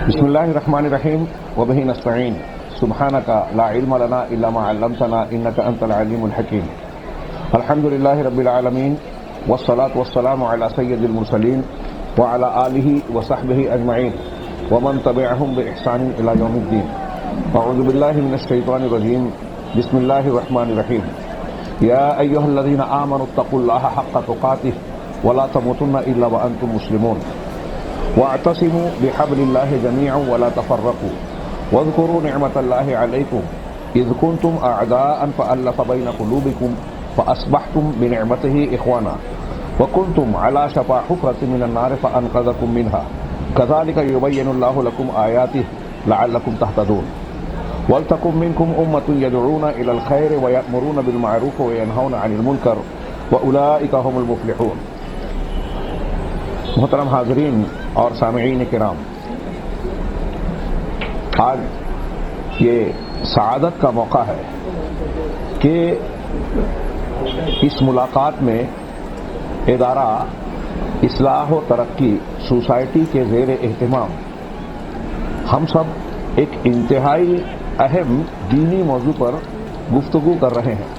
بسم اللہ الرحمن الرحیم وبہ نستعین سبحانک لا علم لنا الا ما علمتنا انک انت العلیم الحکیم الحمد للہ رب العالمین والصلاة والسلام علی سید المرسلین وعلی آلہ وصحبہ اجمعین ومن تبعہم بإحسان الی یوم الدین اعوذ باللہ من الشیطان الرجیم بسم اللہ الرحمن الرحیم یا ایہا الذین آمنوا اتقوا اللہ حق تقاتہ ولا تموتن الا وانتم مسلمون واعتصموا بحبل الله جميعا ولا تفرقوا واذكروا نعمة الله عليكم إذ كنتم أعداء فألف بين قلوبكم فأصبحتم بنعمته إخوانا وكنتم على شفا حفرة من النار فأنقذكم منها كذلك يبين الله لكم آياته لعلكم تهتدون ولتكن منكم أمة يدعون إلى الخير ويأمرون بالمعروف وينهون عن المنكر وأولئك هم المفلحون. محترم حاضرین اور سامعین کرام، آج یہ سعادت کا موقع ہے کہ اس ملاقات میں ادارہ اصلاح و ترقی سوسائٹی کے زیر اہتمام ہم سب ایک انتہائی اہم دینی موضوع پر گفتگو کر رہے ہیں.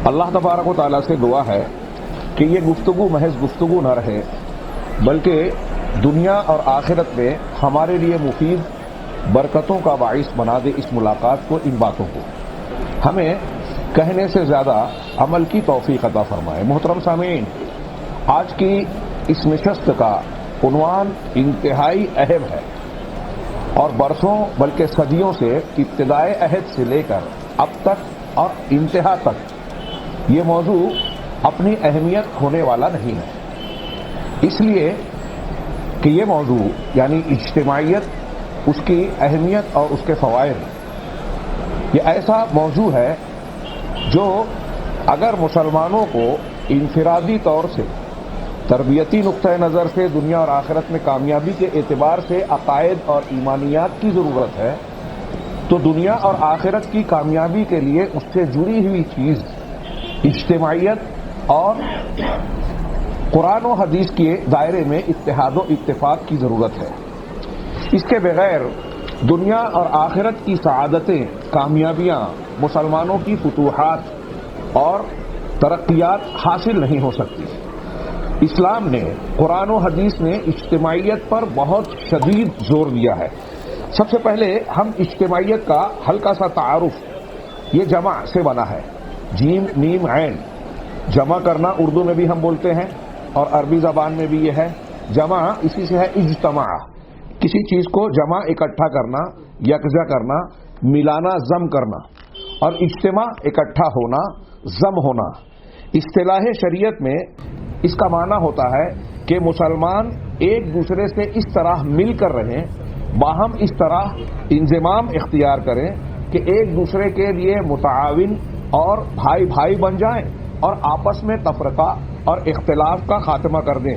اللہ تبارک و تعالیٰ سے دعا ہے کہ یہ گفتگو محض گفتگو نہ رہے بلکہ دنیا اور آخرت میں ہمارے لیے مفید برکتوں کا باعث بنا دے اس ملاقات کو، ان باتوں کو ہمیں کہنے سے زیادہ عمل کی توفیق عطا فرمائے. محترم سامعین، آج کی اس نشست کا عنوان انتہائی اہم ہے اور برسوں بلکہ صدیوں سے ابتدائے عہد سے لے کر اب تک اور انتہا تک یہ موضوع اپنی اہمیت کھونے والا نہیں ہے، اس لیے کہ یہ موضوع یعنی اجتماعیت، اس کی اہمیت اور اس کے فوائد، یہ ایسا موضوع ہے جو اگر مسلمانوں کو انفرادی طور سے تربیتی نقطۂ نظر سے دنیا اور آخرت میں کامیابی کے اعتبار سے عقائد اور ایمانیات کی ضرورت ہے تو دنیا اور آخرت کی کامیابی کے لیے اس سے جڑی ہوئی چیز اجتماعیت اور قرآن و حدیث کے دائرے میں اتحاد و اتفاق کی ضرورت ہے. اس کے بغیر دنیا اور آخرت کی سعادتیں، کامیابیاں، مسلمانوں کی فتوحات اور ترقیات حاصل نہیں ہو سکتی. اسلام نے، قرآن و حدیث نے اجتماعیت پر بہت شدید زور دیا ہے. سب سے پہلے ہم اجتماعیت کا ہلکا سا تعارف، یہ جمع سے بنا ہے، جیم میم عین. جمع کرنا اردو میں بھی ہم بولتے ہیں اور عربی زبان میں بھی یہ ہے. جمع اسی سے ہے اجتماع، کسی چیز کو جمع اکٹھا کرنا، یکجا کرنا، ملانا، ضم کرنا. اور اجتماع اکٹھا ہونا، ضم ہونا. اصطلاح شریعت میں اس کا معنی ہوتا ہے کہ مسلمان ایک دوسرے سے اس طرح مل کر رہیں، باہم اس طرح انضمام اختیار کریں کہ ایک دوسرے کے لیے متعاون اور بھائی بھائی بن جائیں اور آپس میں تفرقہ اور اختلاف کا خاتمہ کر دیں.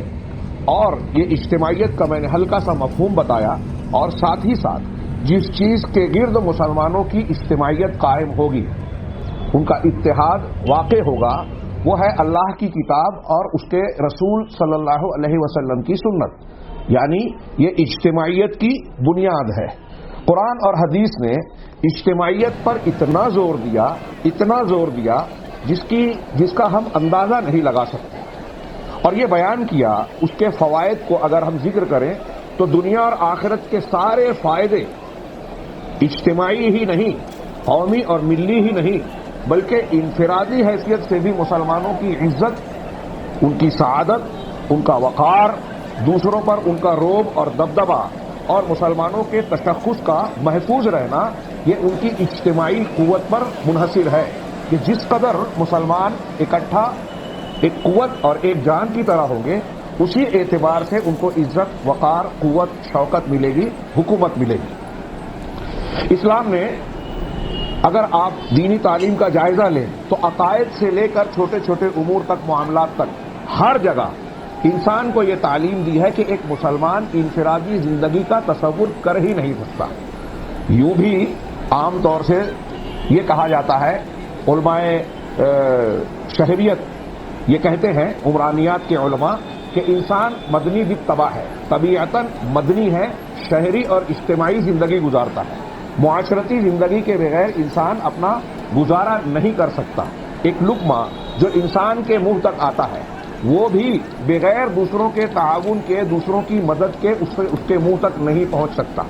اور یہ اجتماعیت کا میں نے ہلکا سا مفہوم بتایا، اور ساتھ ہی ساتھ جس چیز کے گرد مسلمانوں کی اجتماعیت قائم ہوگی، ان کا اتحاد واقع ہوگا، وہ ہے اللہ کی کتاب اور اس کے رسول صلی اللہ علیہ وسلم کی سنت. یعنی یہ اجتماعیت کی بنیاد ہے. قرآن اور حدیث نے اجتماعیت پر اتنا زور دیا جس کا ہم اندازہ نہیں لگا سکتے. اور یہ بیان کیا، اس کے فوائد کو اگر ہم ذکر کریں تو دنیا اور آخرت کے سارے فائدے اجتماعی ہی نہیں، قومی اور ملی ہی نہیں، بلکہ انفرادی حیثیت سے بھی مسلمانوں کی عزت، ان کی سعادت، ان کا وقار، دوسروں پر ان کا رعب اور دبدبہ اور مسلمانوں کے تشخص کا محفوظ رہنا، یہ ان کی اجتماعی قوت پر منحصر ہے کہ جس قدر مسلمان اکٹھا ایک قوت اور ایک جان کی طرح ہوں گے، اسی اعتبار سے ان کو عزت، وقار، قوت، شوکت ملے گی، حکومت ملے گی. اسلام نے، اگر آپ دینی تعلیم کا جائزہ لیں تو عقائد سے لے کر چھوٹے چھوٹے امور تک، معاملات تک، ہر جگہ انسان کو یہ تعلیم دی ہے کہ ایک مسلمان انفرادی زندگی کا تصور کر ہی نہیں سکتا. یوں بھی عام طور سے یہ کہا جاتا ہے، علماء شہریت یہ کہتے ہیں، عمرانیات کے علماء، کہ انسان مدنی بالطبع ہے، طبیعتاً مدنی ہے، شہری اور اجتماعی زندگی گزارتا ہے۔ معاشرتی زندگی کے بغیر انسان اپنا گزارا نہیں کر سکتا۔ ایک لقمہ جو انسان کے منہ تک آتا ہے وہ بھی بغیر دوسروں کے تعاون کے، دوسروں کی مدد کے اس کے منہ تک نہیں پہنچ سکتا۔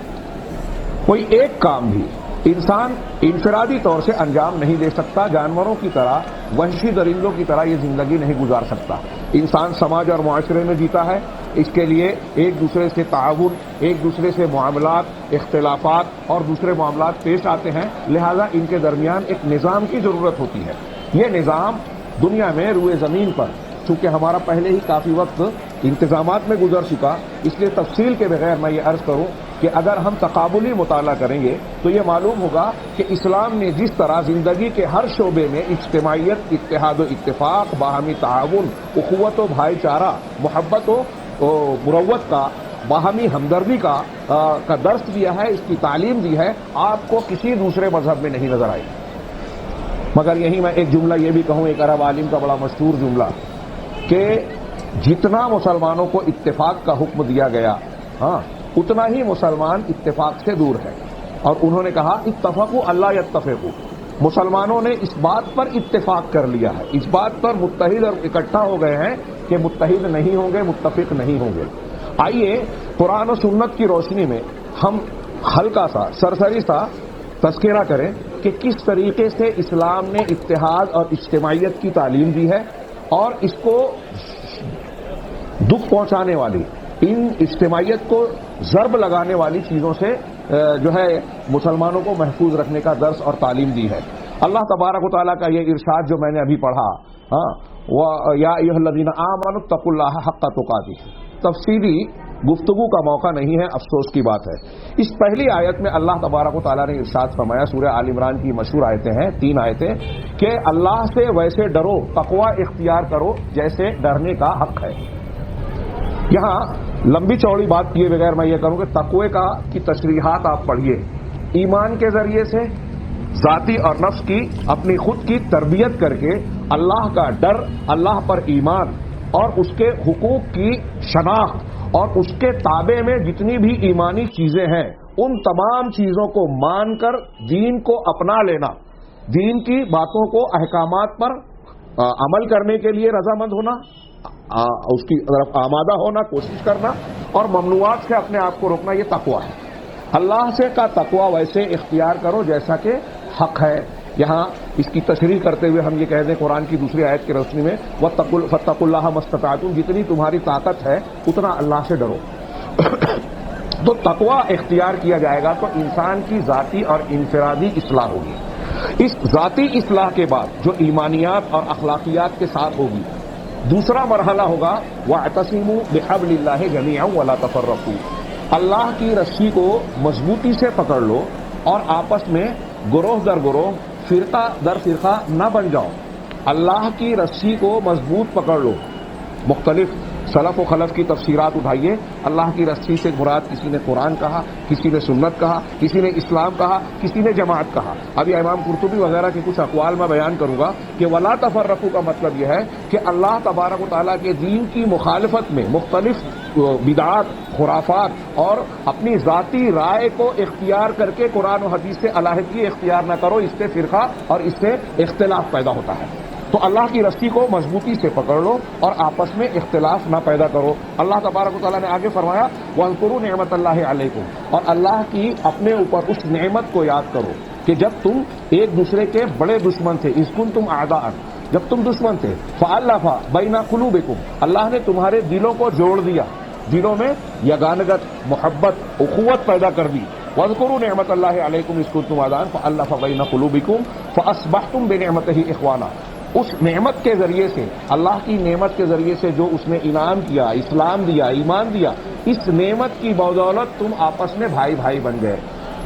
کوئی ایک کام بھی انسان انفرادی طور سے انجام نہیں دے سکتا، جانوروں کی طرح، وحشی درندوں کی طرح یہ زندگی نہیں گزار سکتا۔ انسان سماج اور معاشرے میں جیتا ہے، اس کے لیے ایک دوسرے سے تعاون، ایک دوسرے سے معاملات، اختلافات اور دوسرے معاملات پیش آتے ہیں، لہذا ان کے درمیان ایک نظام کی ضرورت ہوتی ہے۔ یہ نظام دنیا میں روئے زمین پر، چونکہ ہمارا پہلے ہی کافی وقت انتظامات میں گزر چکا، اس لیے تفصیل کے بغیر میں یہ عرض کروں کہ اگر ہم تقابلی مطالعہ کریں گے تو یہ معلوم ہوگا کہ اسلام نے جس طرح زندگی کے ہر شعبے میں اجتماعیت، اتحاد و اتفاق، باہمی تعاون، اخوت و بھائی چارہ، محبت و مروت کا، باہمی ہمدردی کا درس دیا ہے، اس کی تعلیم دی ہے، آپ کو کسی دوسرے مذہب میں نہیں نظر آئے۔ مگر یہی میں ایک جملہ یہ بھی کہوں، ایک عرب عالم کا بڑا مشہور جملہ، کہ جتنا مسلمانوں کو اتفاق کا حکم دیا گیا، اتنا ہی مسلمان اتفاق سے دور ہے۔ اور انہوں نے کہا اتفقوا اللہ یتفقوا، مسلمانوں نے اس بات پر اتفاق کر لیا ہے، اس بات پر متحد اور اکٹھا ہو گئے ہیں کہ متحد نہیں ہوں گے، متفق نہیں ہوں گے۔ آئیے قرآن و سنت کی روشنی میں ہم ہلکا سا، سرسری سا تذکرہ کریں کہ کس طریقے سے اسلام نے اتحاد اور اجتماعیت کی تعلیم دی ہے، اور اس کو دکھ پہنچانے والی، ان اجتماعیت کو ضرب لگانے والی چیزوں سے جو ہے مسلمانوں کو محفوظ رکھنے کا درس اور تعلیم دی ہے۔ اللہ تبارک و تعالیٰ کا یہ ارشاد جو میں نے ابھی پڑھا، یا ایھا الذین آمنوا اتقوا اللہ حق تقاتہ، تفصیلی گفتگو کا موقع نہیں ہے، افسوس کی بات ہے۔ اس پہلی آیت میں اللہ تبارک و تعالیٰ نے ارشاد فرمایا، سورہ آل عمران کی مشہور آیتیں ہیں، 3 آیتیں، کہ اللہ سے ویسے ڈرو، تقوی اختیار کرو جیسے ڈرنے کا حق ہے۔ یہاں لمبی چوڑی بات کیے بغیر میں یہ کروں کہ تقوی کی تشریحات آپ پڑھیے، ایمان کے ذریعے سے ذاتی اور نفس کی، اپنی خود کی تربیت کر کے اللہ کا ڈر، اللہ پر ایمان اور اس کے حقوق کی شناخت اور اس کے تابع میں جتنی بھی ایمانی چیزیں ہیں ان تمام چیزوں کو مان کر دین کو اپنا لینا، دین کی باتوں کو، احکامات پر عمل کرنے کے لیے رضامند ہونا، اس کی طرف آمادہ ہونا، کوشش کرنا، اور ممنوعات سے اپنے آپ کو روکنا، یہ تقویٰ ہے۔ اللہ سے کا تقویٰ ویسے اختیار کرو جیسا کہ حق ہے۔ یہاں اس کی تشریح کرتے ہوئے ہم یہ کہہ دیں قرآن کی دوسری آیت کی روشنی میں، فاتقوا اللہ ما استطعتم، جتنی تمہاری طاقت ہے اتنا اللہ سے ڈرو۔ تو تقویٰ اختیار کیا جائے گا تو انسان کی ذاتی اور انفرادی اصلاح ہوگی۔ اس ذاتی اصلاح کے بعد جو ایمانیات اور اخلاقیات کے ساتھ ہوگی، دوسرا مرحلہ ہوگا وَاعْتَصِمُوا بِحَبْلِ اللَّهِ جَمِيعًا وَلَا تَفَرَّقُوا، اللہ کی رسی کو مضبوطی سے پکڑ لو اور آپس میں گروہ در گروہ، فرقہ در فرقہ نہ بن جاؤ۔ اللہ کی رسی کو مضبوط پکڑ لو۔ مختلف سلف و خلف کی تفسیرات اٹھائیے، اللہ کی رسی سے مراد کسی نے قرآن کہا، کسی نے سنت کہا، کسی نے اسلام کہا، کسی نے جماعت کہا۔ ابھی امام قرطبی وغیرہ کے کچھ اقوال میں بیان کروں گا کہ ولا تفرقوا کا مطلب یہ ہے کہ اللہ تبارک و تعالیٰ کے دین کی مخالفت میں مختلف بدعات، خرافات اور اپنی ذاتی رائے کو اختیار کر کے قرآن و حدیث سے علیحدگی اختیار نہ کرو، اس سے فرقہ اور اس سے اختلاف پیدا ہوتا ہے۔ تو اللہ کی رسی کو مضبوطی سے پکڑ لو اور آپس میں اختلاف نہ پیدا کرو۔ اللہ تبارک و تعالیٰ نے آگے فرمایا وَاذْكُرُوا نِعْمَتَ اللَّهِ عَلَيْكُمْ، اور اللہ کی اپنے اوپر اس نعمت کو یاد کرو کہ جب تم ایک دوسرے کے بڑے دشمن تھے، اذ کنتم اعداء، جب تم دشمن تھے، فَأَلَّفَ بَيْنَ قُلُوبِكُمْ، اللہ نے تمہارے دلوں کو جوڑ دیا، دلوں میں یگانگت، محبت، اخوت پیدا کر دی۔ وَاذْكُرُوا نِعْمَتَ اللَّهِ عَلَيْكُمْ اذ كُنتُمْ أَعْدَاءً فَأَلَّفَ بَيْنَ قُلُوبِكُمْ فَأَصْبَحْتُمْ بِنِعْمَتِهِ إِخْوَانًا، اس نعمت کے ذریعے سے، اللہ کی نعمت کے ذریعے سے جو اس نے انعام کیا، اسلام دیا، ایمان دیا، اس نعمت کی بدولت تم آپس میں بھائی بھائی بن گئے۔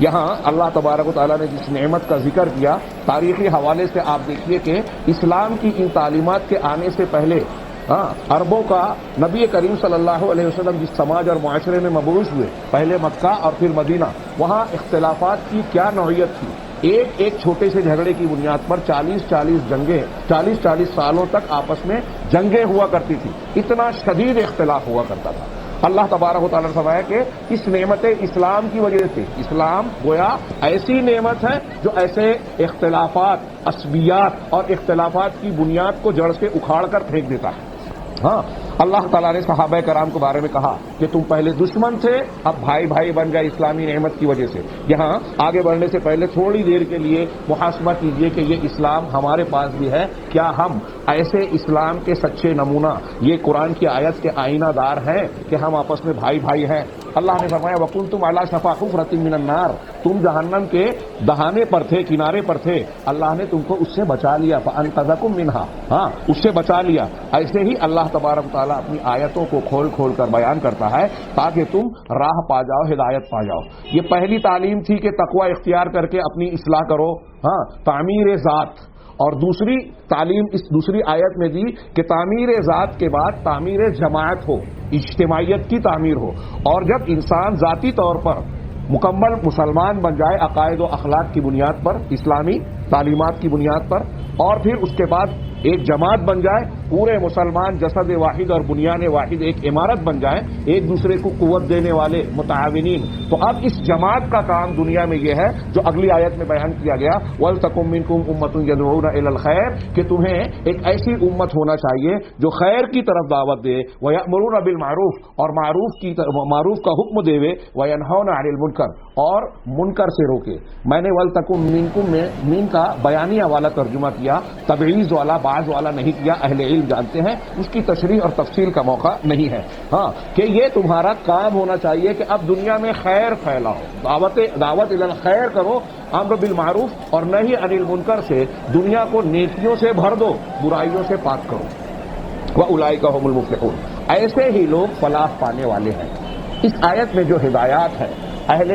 یہاں اللہ تبارک و تعالیٰ نے جس نعمت کا ذکر کیا، تاریخی حوالے سے آپ دیکھیے کہ اسلام کی ان تعلیمات کے آنے سے پہلے عربوں کا نبی کریم صلی اللہ علیہ وسلم جس سماج اور معاشرے میں مبعوث ہوئے، پہلے مکہ اور پھر مدینہ، وہاں اختلافات کی کیا نوعیت تھی، ایک ایک چھوٹے سے جھگڑے کی بنیاد پر 40 سالوں تک آپس میں جنگیں ہوا کرتی تھی. اتنا شدید اختلاف ہوا کرتا تھا. اللہ تبارک و تعالیٰ نے فرمایا کہ اس نعمت اسلام کی وجہ سے اسلام گویا ایسی نعمت ہے جو ایسے اختلافات، عصبیات اور اختلافات کی بنیاد کو جڑ سے اکھاڑ کر پھینک دیتا ہے. ہاں، اللہ تعالیٰ نے صحابہ کرام کے بارے میں کہا کہ تم پہلے دشمن تھے، اب بھائی بھائی بن گئے اسلامی نعمت کی وجہ سے. یہاں آگے بڑھنے سے پہلے تھوڑی دیر کے لیے محاسبہ کیجئے کہ یہ اسلام ہمارے پاس بھی ہے. کیا ہم ایسے اسلام کے سچے نمونہ، یہ قرآن کی آیت کے آئینہ دار ہیں کہ ہم آپس میں بھائی بھائی ہیں؟ اللہ نے فرمایا وَكُنْتُمْ عَلَىٰ شَفَا حُفْرَةٍ مِّنَ النَّارِ، تم جہنم کے دہانے پر تھے، کنارے پر تھے، اللہ نے تم کو اس سے بچا لیا. فَأَنْقَذَكُم مِّنْهَا، ہاں اس سے بچا لیا. ایسے ہی اللہ تبارک تعالیٰ اپنی آیتوں کو کھول کھول کر بیان کرتا ہے تاکہ تم راہ پا جاؤ، ہدایت پا جاؤ. یہ پہلی تعلیم تھی کہ تقوی اختیار کر کے اپنی اصلاح کرو، ہاں تعمیر ذات. اور دوسری تعلیم اس دوسری آیت میں دی کہ تعمیر ذات کے بعد تعمیر جماعت ہو، اجتماعیت کی تعمیر ہو. اور جب انسان ذاتی طور پر مکمل مسلمان بن جائے عقائد و اخلاق کی بنیاد پر، اسلامی تعلیمات کی بنیاد پر، اور پھر اس کے بعد ایک جماعت بن جائے، پورے مسلمان جسد واحد اور بنیان واحد ایک عمارت بن جائے، ایک دوسرے کو قوت دینے والے متعاونین. تو اب اس جماعت کا کام دنیا میں یہ ہے جو اگلی آیت میں بیان کیا گیا وَلْتَكُن مِّنكُمْ أُمَّةٌ يَدْعُونَ إِلَى الْخَيْرِ، کہ تمہیں ایک ایسی امت ہونا چاہیے جو خیر کی طرف دعوت دے، وَيَأْمُرُونَ بِالْمَعْرُوفِ، اور معروف کا حکم دے، وَيَنْهَوْنَ عَنِ الْمُنكَرِ، اور منکر سے روکے. میں نے وَلْتَكُن مِّنكُم میں مین کا بیانیہ والا ترجمہ کیا، تبعیض والا بعض والا نہیں کیا. اہل علم جانتے ہیں اس کی تشریح اور تفصیل کا موقع نہیں ہے. ہاں کہ یہ تمہارا کام ہونا چاہیے کہ اب دنیا میں خیر پھیلاؤ، دعوت الی الخیر کرو، امر بالمعروف اور نہی عن المنکر سے دنیا کو نیکیوں سے بھر دو، برائیوں سے پاک کرو. وَأُولَٰئِکَ هُمُ الْمُفْلِحُونَ، ایسے ہی لوگ فلاح پانے والے ہیں. اس آیت میں جو ہدایات ہے، اہل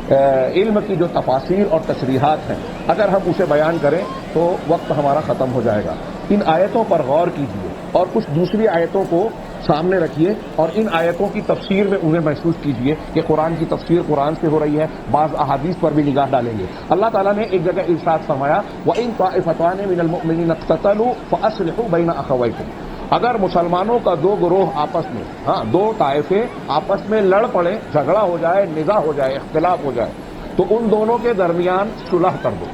علم کی جو تفاسیر اور تشریحات ہیں، اگر ہم اسے بیان کریں تو وقت ہمارا ختم ہو جائے گا. ان آیتوں پر غور کیجیے اور کچھ دوسری آیتوں کو سامنے رکھیے اور ان آیتوں کی تفسیر میں انہیں محسوس کیجیے کہ قرآن کی تفسیر قرآن سے ہو رہی ہے. بعض احادیث پر بھی نگاہ ڈالیں گے. اللہ تعالیٰ نے ایک جگہ ارشاد فرمایا وَإِن طَائِفَتَانِ مِنَ الْمُؤْمِنِينَ اقْتَتَلُوا فَأَصْلِحُوا بَيْنَ أَخَوَيْكُمْ، اگر مسلمانوں کا دو گروہ آپس میں، دو طائفے آپس میں لڑ پڑے، جھگڑا ہو جائے، نزاع ہو جائے، اختلاف ہو جائے، تو ان دونوں کے درمیان صلح کر دو.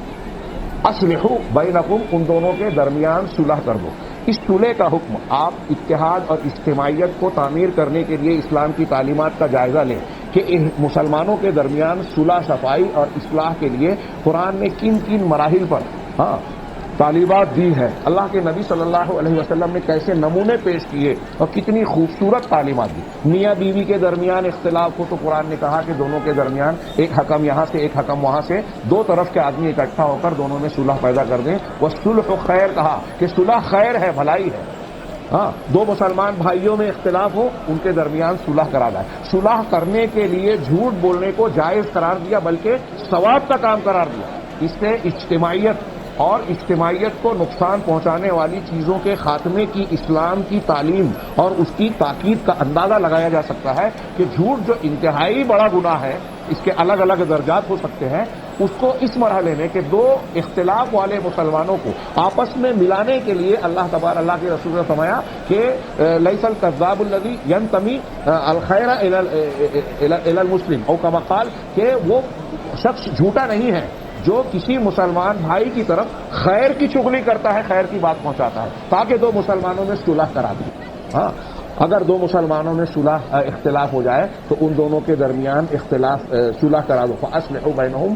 اصلحوا بینکم، ان دونوں کے درمیان صلح کر دو. اس صلح کا حکم آپ اتحاد اور اجتماعیت کو تعمیر کرنے کے لیے اسلام کی تعلیمات کا جائزہ لیں کہ مسلمانوں کے درمیان صلح صفائی اور اصلاح کے لیے قرآن نے کن کن مراحل پر تعلیمات دی ہے. اللہ کے نبی صلی اللہ علیہ وسلم نے کیسے نمونے پیش کیے اور کتنی خوبصورت تعلیمات دی. میاں بیوی کے درمیان اختلاف ہو تو قرآن نے کہا کہ دونوں کے درمیان ایک حکم یہاں سے ایک حکم وہاں سے، دو طرف کے آدمی اکٹھا ہو کر دونوں میں صلح پیدا کر دیں. وَالصُّلْحُ خیر، کہا کہ صلح خیر ہے، بھلائی ہے. دو مسلمان بھائیوں میں اختلاف ہو، ان کے درمیان صلح کرا جائے. صلح کرنے کے لیے جھوٹ بولنے کو جائز قرار دیا، بلکہ ثواب کا کام قرار دیا. اس سے اجتماعیت کو نقصان پہنچانے والی چیزوں کے خاتمے کی اسلام کی تعلیم اور اس کی تاکید کا اندازہ لگایا جا سکتا ہے کہ جھوٹ جو انتہائی بڑا گناہ ہے، اس کے الگ الگ درجات ہو سکتے ہیں، اس کو اس مرحلے میں کہ دو اختلاف والے مسلمانوں کو آپس میں ملانے کے لیے اللہ کے رسول نے فرمایا کہ لیس الکذاب الذی ینتمی الخیر الی المسلم، او کما قال، کہ وہ شخص جھوٹا نہیں ہے جو کسی مسلمان بھائی کی طرف خیر کی چغلی کرتا ہے، خیر کی بات پہنچاتا ہے، تاکہ دو مسلمانوں میں صلح کرا دے. اگر دو مسلمانوں میں اختلاف ہو جائے تو ان دونوں کے درمیان صلح کرا دو. فَأَصْلِحُوا بَيْنَهُمْ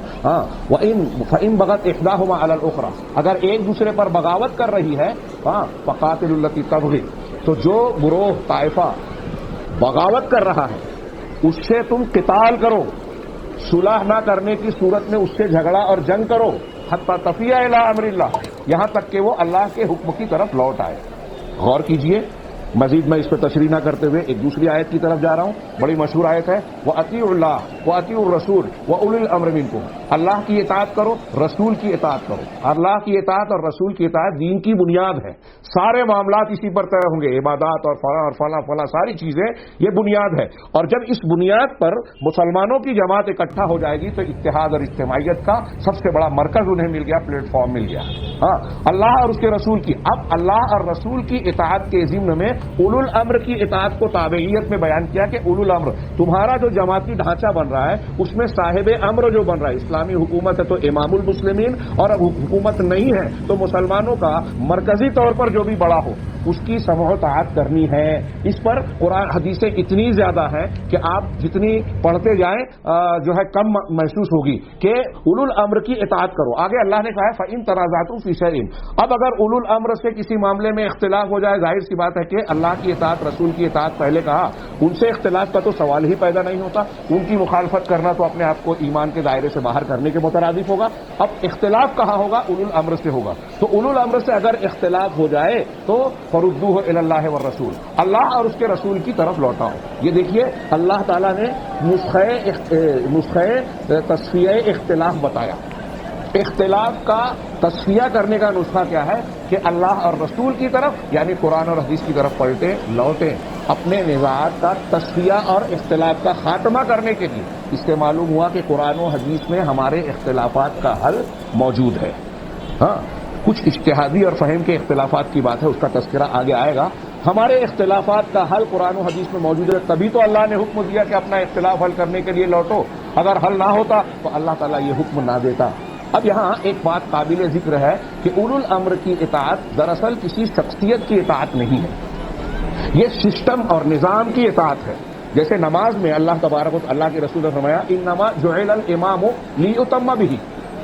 فَإِن بَغَتْ إِحْدَاهُمَا عَلَى الْأُخْرَى، اگر ایک دوسرے پر بغاوت کر رہی ہے، فَقَاتِلُوا الَّتِي تَبْغِي، تو جو گروہ طائفہ بغاوت کر رہا ہے اس سے تم قتال کرو، صلح نہ کرنے کی صورت میں اس سے جھگڑا اور جنگ کرو. حتی تفیء الی امر اللہ، یہاں تک کہ وہ اللہ کے حکم کی طرف لوٹ آئے. غور کیجئے مزید میں اس پہ تشریح نہ کرتے ہوئے ایک دوسری آیت کی طرف جا رہا ہوں، بڑی مشہور آیت ہے، وَأَطِيعُوا اللَّهَ وَأَطِيعُوا الرَّسُولَ وَأُولِي الْأَمْرِ مِنكُمْ، اللہ کی اطاعت کرو، رسول کی اطاعت کرو۔ اللہ کی اطاعت اور رسول کی اطاعت دین کی بنیاد ہے، سارے معاملات اسی پر طے ہوں گے، عبادات اور فلاں اور فلاں فلاں ساری چیزیں یہ بنیاد ہے۔ اور جب اس بنیاد پر مسلمانوں کی جماعت اکٹھا ہو جائے گی تو اتحاد اور اجتماعیت کا سب سے بڑا مرکز انہیں مل گیا، پلیٹ فارم مل گیا۔ ہاں، اللہ اور اس کے رسول کی، اب اللہ اور رسول کی اطاعت کے ضمن میں اولو الامر کی اطاعت کو تابعیت میں بیان کیا کہ اولو الامر، تمہارا جو جماعتی ڈھانچہ بن رہا ہے اس میں صاحب امر جو بن رہا ہے، اسلامی حکومت ہے تو امام المسلمین، اور اب حکومت نہیں ہے تو مسلمانوں کا مرکزی طور پر جو بھی بڑا ہو اس کی سمع و طاعت کرنی ہے۔ اس پر قرآن حدیثیں اتنی زیادہ ہیں کہ آپ جتنی پڑھتے جائیں جو ہے کم محسوس ہوگی کہ اولو الامر کی اطاعت کرو۔ آگے اللہ نے کہا ہے فَإِن تَنَازَعْتُمْ فِي شَيْءٍ، اب اگر اولو الامر سے کسی معاملے میں اختلاف ہو جائے، ظاہر سی بات ہے کہ اللہ کی اطاعت، رسول کی اطاعت پہلے کہا، ان سے اختلاف کا تو سوال ہی پیدا نہیں ہوتا، ان کی مخالفت کرنا تو اپنے آپ کو ایمان کے دائرے سے باہر کرنے کے مترادف ہوگا۔ اب اختلاف کہاں ہوگا؟ اولو الامر سے ہوگا۔ تو اولو الامر سے اگر اختلاف ہو جائے تو فردوہ الی اللہ والرسول، اللہ اور اس کے رسول کی طرف لوٹاؤ۔ یہ دیکھیے اللہ تعالیٰ نے نسخہ تصفیہ اختلاف بتایا۔ اختلاف کا تصفیہ کرنے کا نسخہ کیا ہے کہ اللہ اور رسول کی طرف یعنی قرآن اور حدیث کی طرف پلٹیں، لوٹیں، اپنے نزاعات کا تصفیہ اور اختلاف کا خاتمہ کرنے کے لیے۔ اس سے معلوم ہوا کہ قرآن و حدیث میں ہمارے اختلافات کا حل موجود ہے۔ ہاں، کچھ اجتہادی اور فہم کے اختلافات کی بات ہے، اس کا تذکرہ آگے آئے گا۔ ہمارے اختلافات کا حل قرآن و حدیث میں موجود ہے، تبھی تو اللہ نے حکم دیا کہ اپنا اختلاف حل کرنے کے لیے لوٹو۔ اگر حل نہ ہوتا تو اللہ تعالیٰ یہ حکم نہ دیتا۔ اب یہاں ایک بات قابل ذکر ہے کہ اولو الامر کی اطاعت دراصل کسی شخصیت کی اطاعت نہیں ہے، یہ سسٹم اور نظام کی اطاعت ہے۔ جیسے نماز میں اللہ تبارک و اللہ کے رسول نے فرمایا انما جعل الامام لیؤتم بہ،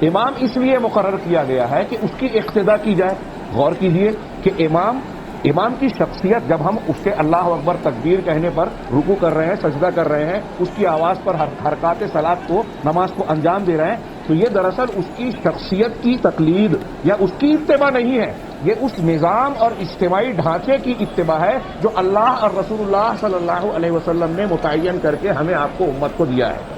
امام اس لیے مقرر کیا گیا ہے کہ اس کی اقتداء کی جائے۔ غور کیجئے کہ امام کی شخصیت، جب ہم اس کے اللہ اکبر تکبیر کہنے پر رکوع کر رہے ہیں، سجدہ کر رہے ہیں، اس کی آواز پر حرکات صلاۃ کو، نماز کو انجام دے رہے ہیں، تو یہ دراصل اس کی شخصیت کی تقلید یا اس کی اتباع نہیں ہے، یہ اس نظام اور اجتماعی ڈھانچے کی اتباع ہے جو اللہ اور رسول اللہ صلی اللہ علیہ وسلم نے متعین کر کے ہمیں آپ کو امت کو دیا ہے۔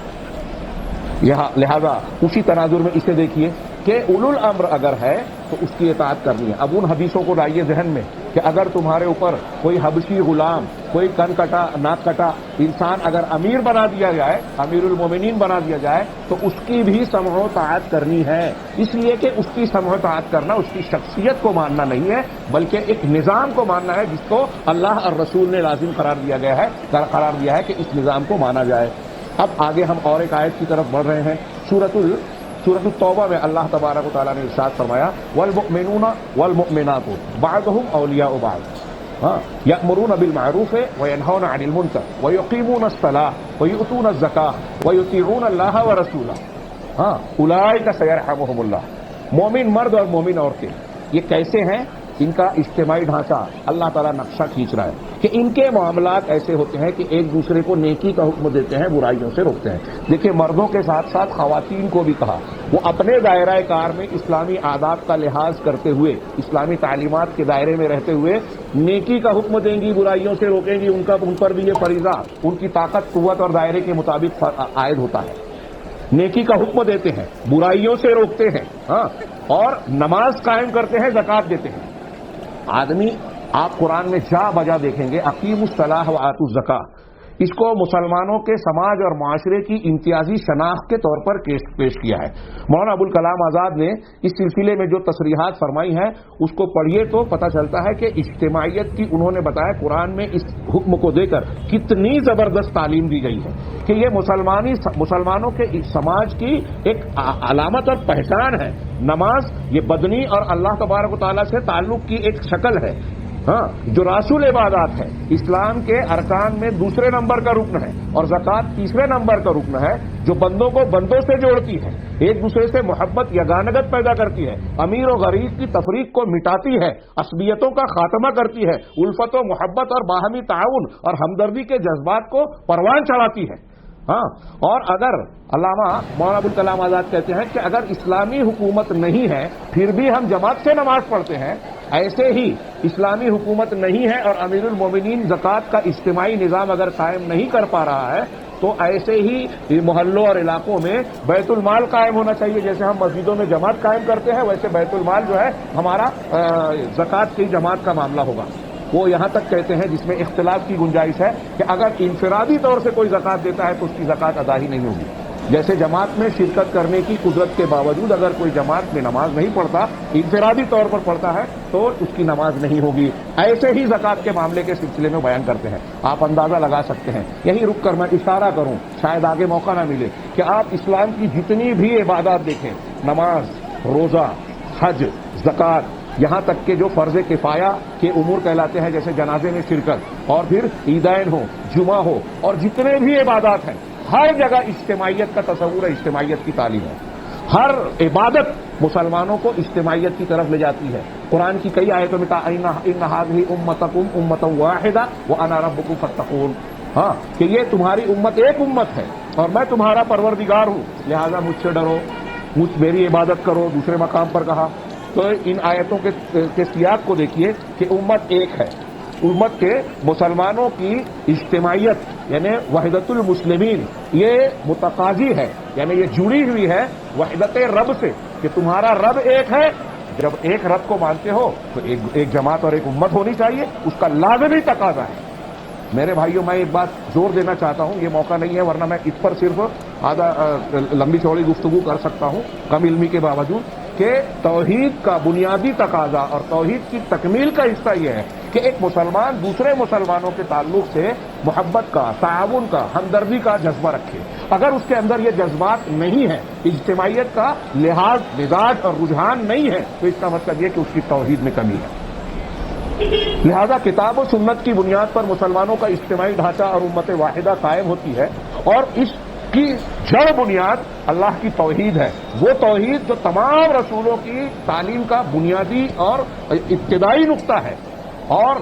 لہذا اسی تناظر میں اسے دیکھیے کہ اولو الامر اگر ہے تو اس کی اطاعت کرنی ہے۔ اب ان حدیثوں کو لائیے ذہن میں کہ اگر تمہارے اوپر کوئی حبشی غلام، کوئی کن کٹا ناک کٹا انسان اگر امیر بنا دیا جائے، امیر المومنین بنا دیا جائے، تو اس کی بھی سمع و طاعت کرنی ہے، اس لیے کہ اس کی سمع و طاعت کرنا اس کی شخصیت کو ماننا نہیں ہے بلکہ ایک نظام کو ماننا ہے جس کو اللہ اور رسول نے لازم قرار دیا ہے کہ اس نظام کو مانا جائے۔ اب آگے ہم اور ایک آیت کی طرف بڑھ رہے ہیں۔ سورۃ التوبہ میں اللہ تبارک و تعالیٰ نے ارشاد فرمایا والمؤمنون والمؤمنات بعضهم اولیاء بعض یأمرون بالمعروف وینہون عن المنکر ویقیمون الصلاۃ ویؤتون الزکاۃ ویطیعون اللہ ورسولہ اولئک سیرحمهم اللہ۔ مومن مرد اور مومن عورتیں یہ کیسے ہیں؟ ان کا اجتماعی ڈھانچہ اللہ تعالیٰ نقشہ کھینچ رہا ہے کہ ان کے معاملات ایسے ہوتے ہیں کہ ایک دوسرے کو نیکی کا حکم دیتے ہیں، برائیوں سے روکتے ہیں۔ دیکھیں، مردوں کے ساتھ ساتھ خواتین کو بھی کہا وہ اپنے دائرہ کار میں اسلامی آداب کا لحاظ کرتے ہوئے، اسلامی تعلیمات کے دائرے میں رہتے ہوئے نیکی کا حکم دیں گی، برائیوں سے روکیں گی۔ ان پر بھی یہ فریضہ ان کی طاقت، قوت اور دائرے کے مطابق عائد ہوتا ہے۔ نیکی کا حکم دیتے ہیں، برائیوں سے روکتے ہیں، اور نماز قائم کرتے ہیں، زکوٰۃ دیتے ہیں۔ آدمی آپ قرآن میں جا بجا دیکھیں گے اقیم الصلاۃ و آتوا الزکاۃ، اس کو مسلمانوں کے سماج اور معاشرے کی امتیازی شناخت کے طور پر پیش کیا ہے۔ مولانا ابوالکلام آزاد نے اس سلسلے میں جو تصریحات فرمائی ہیں اس کو پڑھیے تو پتہ چلتا ہے کہ اجتماعیت کی انہوں نے بتایا قرآن میں اس حکم کو دے کر کتنی زبردست تعلیم دی گئی ہے کہ یہ مسلمانوں کے سماج کی ایک علامت اور پہچان ہے۔ نماز یہ بدنی اور اللہ تبارک و تعالیٰ سے تعلق کی ایک شکل ہے، جو رسول عبادات ہے، اسلام کے ارکان میں دوسرے نمبر کا رکن ہے، اور زکوٰۃ تیسرے نمبر کا رکن ہے جو بندوں کو بندوں سے جوڑتی ہے، ایک دوسرے سے محبت یگانگت پیدا کرتی ہے، امیر و غریب کی تفریق کو مٹاتی ہے، عصبیتوں کا خاتمہ کرتی ہے، الفت و محبت اور باہمی تعاون اور ہمدردی کے جذبات کو پروان چڑھاتی ہے۔ ہاں، اور اگر علامہ مولانا ابوالکلام آزاد کہتے ہیں کہ اگر اسلامی حکومت نہیں ہے پھر بھی ہم جماعت سے نماز پڑھتے ہیں، ایسے ہی اسلامی حکومت نہیں ہے اور امیر المومنین زکوٰۃ کا اجتماعی نظام اگر قائم نہیں کر پا رہا ہے تو ایسے ہی محلوں اور علاقوں میں بیت المال قائم ہونا چاہیے. جیسے ہم مسجدوں میں جماعت قائم کرتے ہیں ویسے بیت المال جو ہے ہمارا زکوٰۃ کی جماعت کا معاملہ ہوگا. وہ یہاں تک کہتے ہیں جس میں اختلاف کی گنجائش ہے کہ اگر انفرادی طور سے کوئی زکوٰۃ دیتا ہے تو اس کی زکوٰۃ ادا ہی نہیں ہوگی. جیسے جماعت میں شرکت کرنے کی قدرت کے باوجود اگر کوئی جماعت میں نماز نہیں پڑھتا، انفرادی طور پر پڑھتا ہے تو اس کی نماز نہیں ہوگی. ایسے ہی زکوٰۃ کے معاملے کے سلسلے میں بیان کرتے ہیں. آپ اندازہ لگا سکتے ہیں، یہی رک کر میں اشارہ کروں، شاید آگے موقع نہ ملے، کہ آپ اسلام کی جتنی بھی عبادات دیکھیں، نماز، روزہ، حج، زکوٰۃ، یہاں تک کہ جو فرض کفایہ کے امور کہلاتے ہیں جیسے جنازے میں شرکت، اور پھر عیدین ہو، جمعہ ہو، اور جتنے بھی عبادات ہیں ہر جگہ اجتماعیت کا تصور ہے، اجتماعیت کی تعلیم ہے. ہر عبادت مسلمانوں کو اجتماعیت کی طرف لے جاتی ہے. قرآن کی کئی آیتوں میں ان ھذہ امتکم امۃ واحدہ وانا ربکم فاتقون، ہاں کہ یہ تمہاری امت ایک امت ہے اور میں تمہارا پروردگار ہوں، لہذا مجھ سے ڈرو، میری عبادت کرو. دوسرے مقام پر کہا. تو ان آیتوں کے سیاق کو دیکھیے کہ امت ایک ہے. امت کے مسلمانوں کی اجتماعیت یعنی وحدت المسلمین یہ متقاضی ہے، یعنی یہ جڑی ہوئی ہے وحدت رب سے کہ تمہارا رب ایک ہے. جب ایک رب کو مانتے ہو تو ایک جماعت اور ایک امت ہونی چاہیے، اس کا لازمی تقاضا ہے. میرے بھائیوں، میں ایک بات زور دینا چاہتا ہوں، یہ موقع نہیں ہے ورنہ میں اس پر صرف آدھا لمبی چوڑی گفتگو کر سکتا ہوں کم علمی کے باوجود، کہ توحید کا بنیادی تقاضا اور توحید کی تکمیل کا حصہ یہ ہے کہ ایک مسلمان دوسرے مسلمانوں کے تعلق سے محبت کا، تعاون کا، ہمدردی کا جذبہ رکھے. اگر اس کے اندر یہ جذبات نہیں ہیں، اجتماعیت کا لحاظ، مزاج اور رجحان نہیں ہے، تو اس کا مطلب یہ کہ اس کی توحید میں کمی ہے. لہذا کتاب و سنت کی بنیاد پر مسلمانوں کا اجتماعی ڈھانچہ اور امت واحدہ قائم ہوتی ہے، اور اس کی جڑ بنیاد اللہ کی توحید ہے. وہ توحید جو تمام رسولوں کی تعلیم کا بنیادی اور ابتدائی نقطہ ہے اور